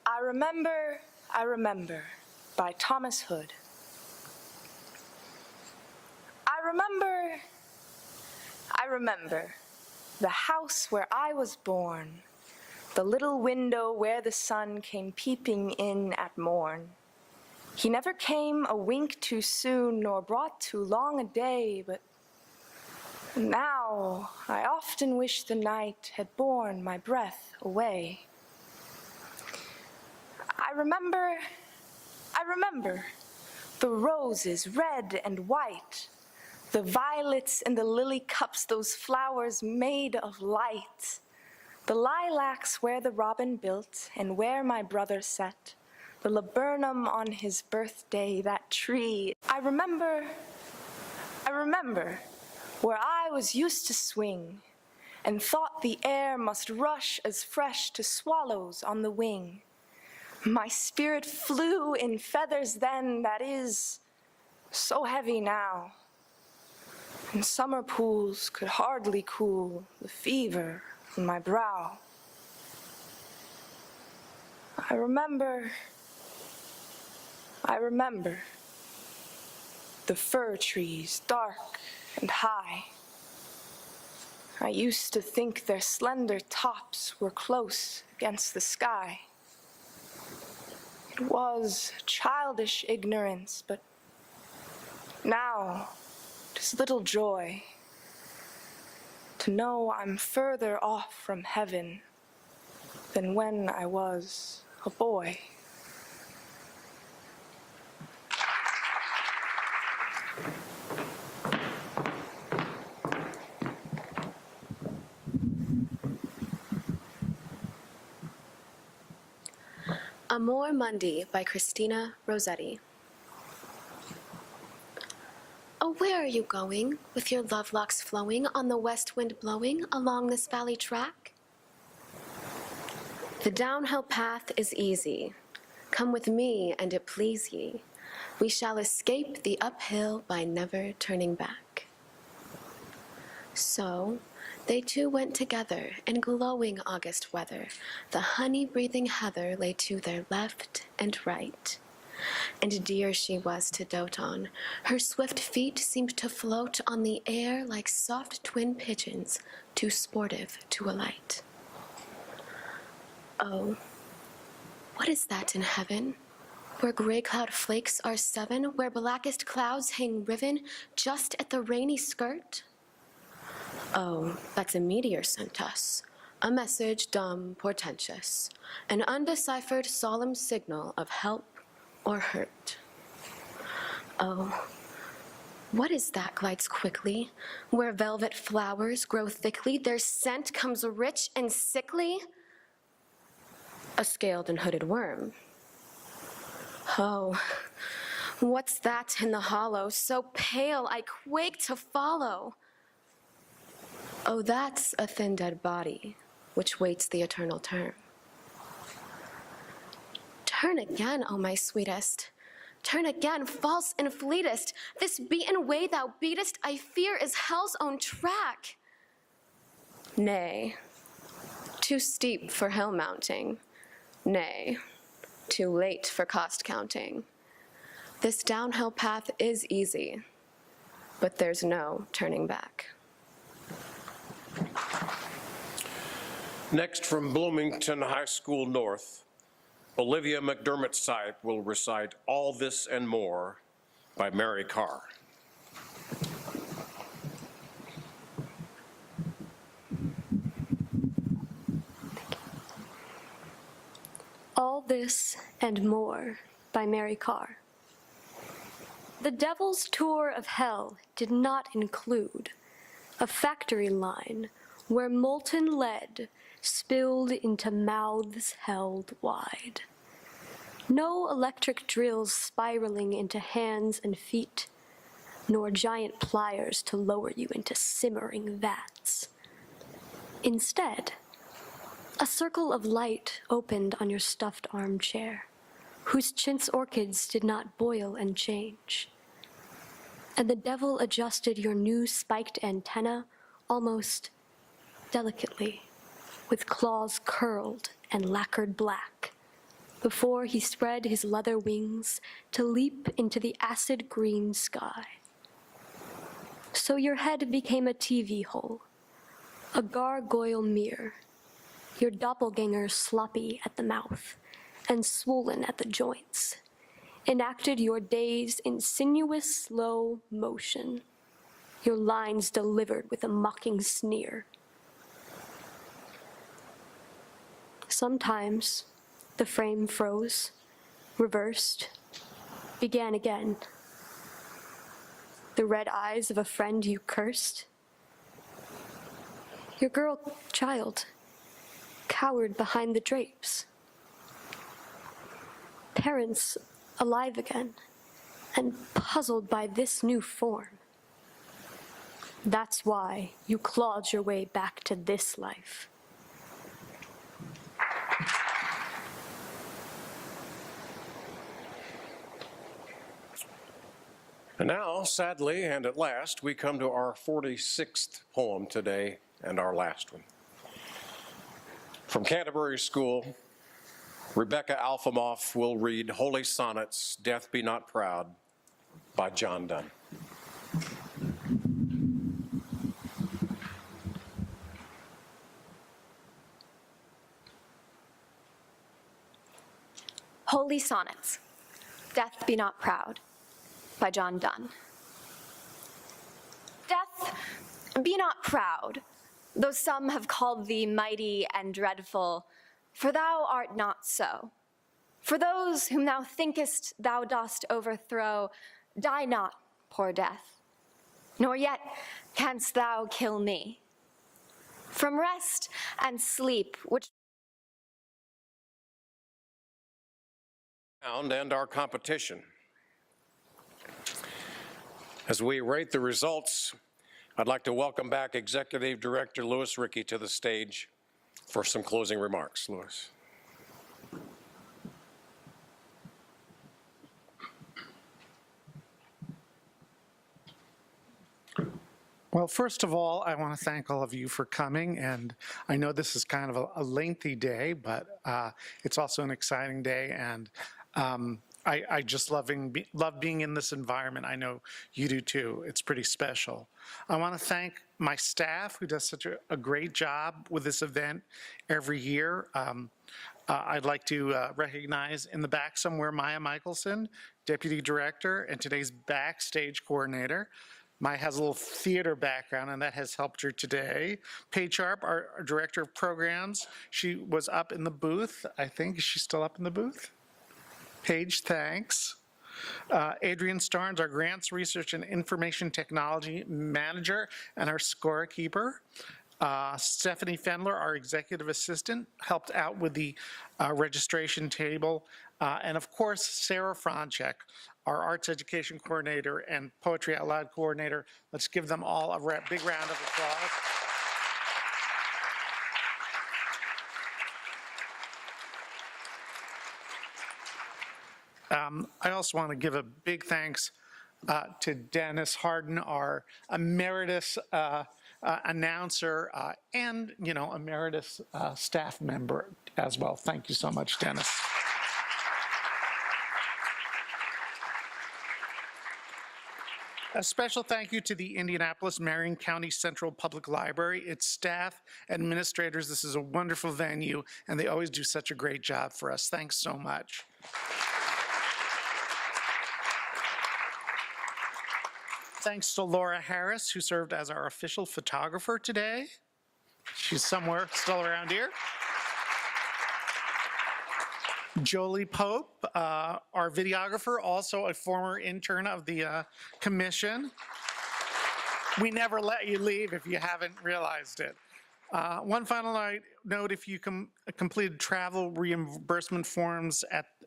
I Remember, by Thomas Hood. I remember the house where I was born, the little window where the sun came peeping in at morn. He never came a wink too soon, nor brought too long a day, but now I often wish the night had borne my breath away. I remember the roses red and white, the violets and the lily cups, those flowers made of light, the lilacs where the robin built and where my brother sat, the laburnum on his birthday, that tree. I remember where I was used to swing and thought the air must rush as fresh to swallows on the wing. My spirit flew in feathers then, that is so heavy now. And summer pools could hardly cool the fever in my brow. I remember the fir trees dark and high. I used to think their slender tops were close against the sky. It was childish ignorance, but now 'tis little joy to know I'm further off from heaven than when I was a boy. Amor Mundi by Christina Rossetti. Oh, where are you going, with your love locks flowing on the west wind blowing along this valley track? The downhill path is easy. Come with me, and it please ye. We shall escape the uphill by never turning back. So they two went together in glowing August weather. The honey-breathing heather lay to their left and right. And dear she was to dote on. Her swift feet seemed to float on the air like soft twin pigeons, too sportive to alight. Oh, what is that in heaven? Where gray cloud flakes are seven, where blackest clouds hang riven just at the rainy skirt? Oh, that's a meteor sent us, a message dumb, portentous, an undeciphered solemn signal of help or hurt. Oh, what is that glides quickly, where velvet flowers grow thickly, their scent comes rich and sickly? A scaled and hooded worm. Oh, what's that in the hollow, so pale I quake to follow? Oh, that's a thin dead body, which waits the eternal term. Turn again, O my sweetest. Turn again, false and fleetest. This beaten way thou beatest, I fear is hell's own track. Nay, too steep for hill mounting. Nay, too late for cost counting. This downhill path is easy, but there's no turning back. Next, from Bloomington High School North, Olivia McDermott-Sipe will recite All This and More by Mary Carr. All This and More by Mary Carr. The Devil's Tour of Hell did not include a factory line where molten lead spilled into mouths held wide. No electric drills spiraling into hands and feet, nor giant pliers to lower you into simmering vats. Instead, a circle of light opened on your stuffed armchair, whose chintz orchids did not boil and change. And the devil adjusted your new spiked antenna almost delicately, with claws curled and lacquered black, before he spread his leather wings to leap into the acid green sky. So your head became a TV hole, a gargoyle mirror, your doppelganger sloppy at the mouth and swollen at the joints, enacted your days in sinuous slow motion, your lines delivered with a mocking sneer. Sometimes the frame froze, reversed, began again. The red eyes of a friend you cursed. Your girl child cowered behind the drapes. Parents alive again and puzzled by this new form. That's why you clawed your way back to this life. And now, sadly, and at last, we come to our 46th poem today and our last one. From Canterbury School, Rebecca Alfamoff will read Holy Sonnets, Death Be Not Proud by John Donne. Holy Sonnets, Death Be Not Proud by John Donne. Death, be not proud, though some have called thee mighty and dreadful, for thou art not so. For those whom thou thinkest thou dost overthrow, die not, poor death, nor yet canst thou kill me. From rest and sleep, which and our competition. As we rate the results, I'd like to welcome back Executive Director Louis Rickey to the stage for some closing remarks. Louis. Well, first of all, I want to thank all of you for coming, and I know this is kind of a lengthy day, but it's also an exciting day, and I just love being in this environment. I know you do too. It's pretty special. I want to thank my staff who does such a great job with this event every year. I'd like to recognize in the back somewhere Maya Michelson, Deputy Director, and today's backstage coordinator. Maya has a little theater background, and that has helped her today. Paige Sharp, our Director of Programs, she was up in the booth. I think, is she still up in the booth? Paige, thanks. Adrian Starnes, our Grants Research and Information Technology Manager and our scorekeeper. Stephanie Fendler, our Executive Assistant, helped out with the registration table. And of course, Sarah Franchek, our Arts Education Coordinator and Poetry Out Loud Coordinator. Let's give them all a big round of applause. I also want to give a big thanks to Dennis Harden, our emeritus announcer and, emeritus staff member as well. Thank you so much, Dennis. A special thank you to the Indianapolis-Marion County Central Public Library, its staff, administrators. This is a wonderful venue, and they always do such a great job for us. Thanks so much. Thanks to Laura Harris, who served as our official photographer today. She's somewhere still around here. Jolie Pope, our videographer, also a former intern of the commission. We never let you leave if you haven't realized it. One final note, if you completed travel reimbursement forms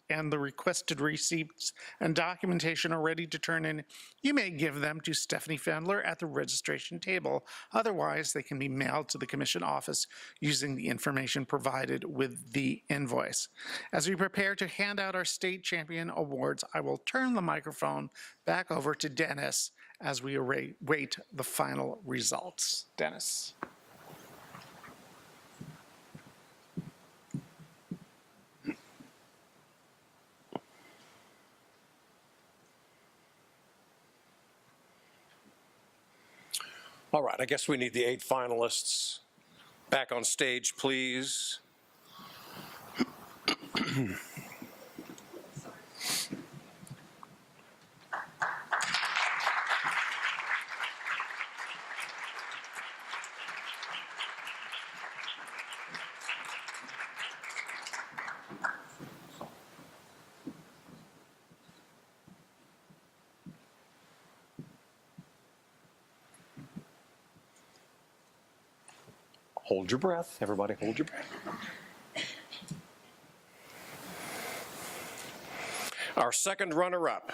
and the requested receipts and documentation are ready to turn in, you may give them to Stephanie Fendler at the registration table. Otherwise, they can be mailed to the commission office using the information provided with the invoice. As we prepare to hand out our state champion awards, I will turn the microphone back over to Dennis as we await the final results. Dennis. All right, I guess we need the 8 finalists back on stage, please. Hold your breath. Everybody hold your breath. Our second runner-up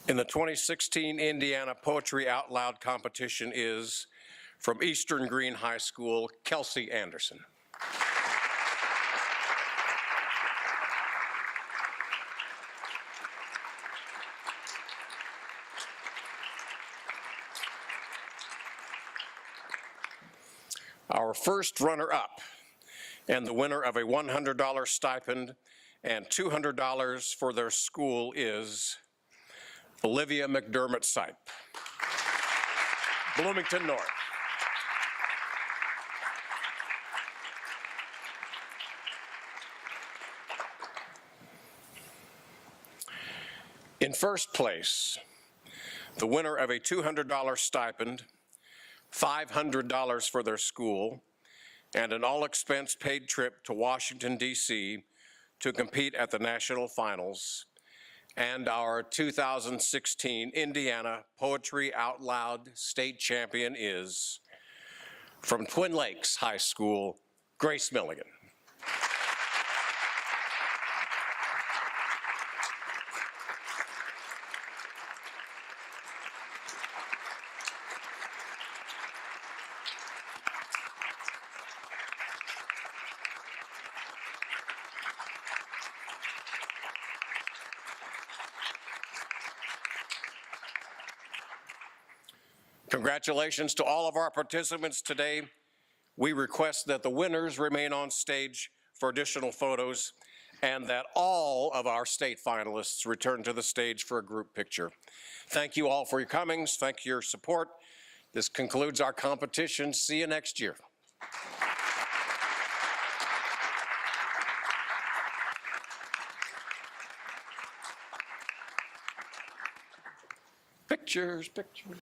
in the 2016 Indiana Poetry Out Loud competition is from Eastern Green High School, Kelsey Anderson. Our first runner-up and the winner of a $100 stipend and $200 for their school is Olivia McDermott Sipe, Bloomington North. In first place, the winner of a $200 stipend, $500 for their school, and an all-expense paid trip to Washington, D.C. to compete at the national finals, and our 2016 Indiana Poetry Out Loud state champion is from Twin Lakes High School, Grace Milligan. Congratulations to all of our participants today. We request that the winners remain on stage for additional photos and that all of our state finalists return to the stage for a group picture. Thank you all for your comings. Thank you for your support. This concludes our competition. See you next year. Pictures, pictures.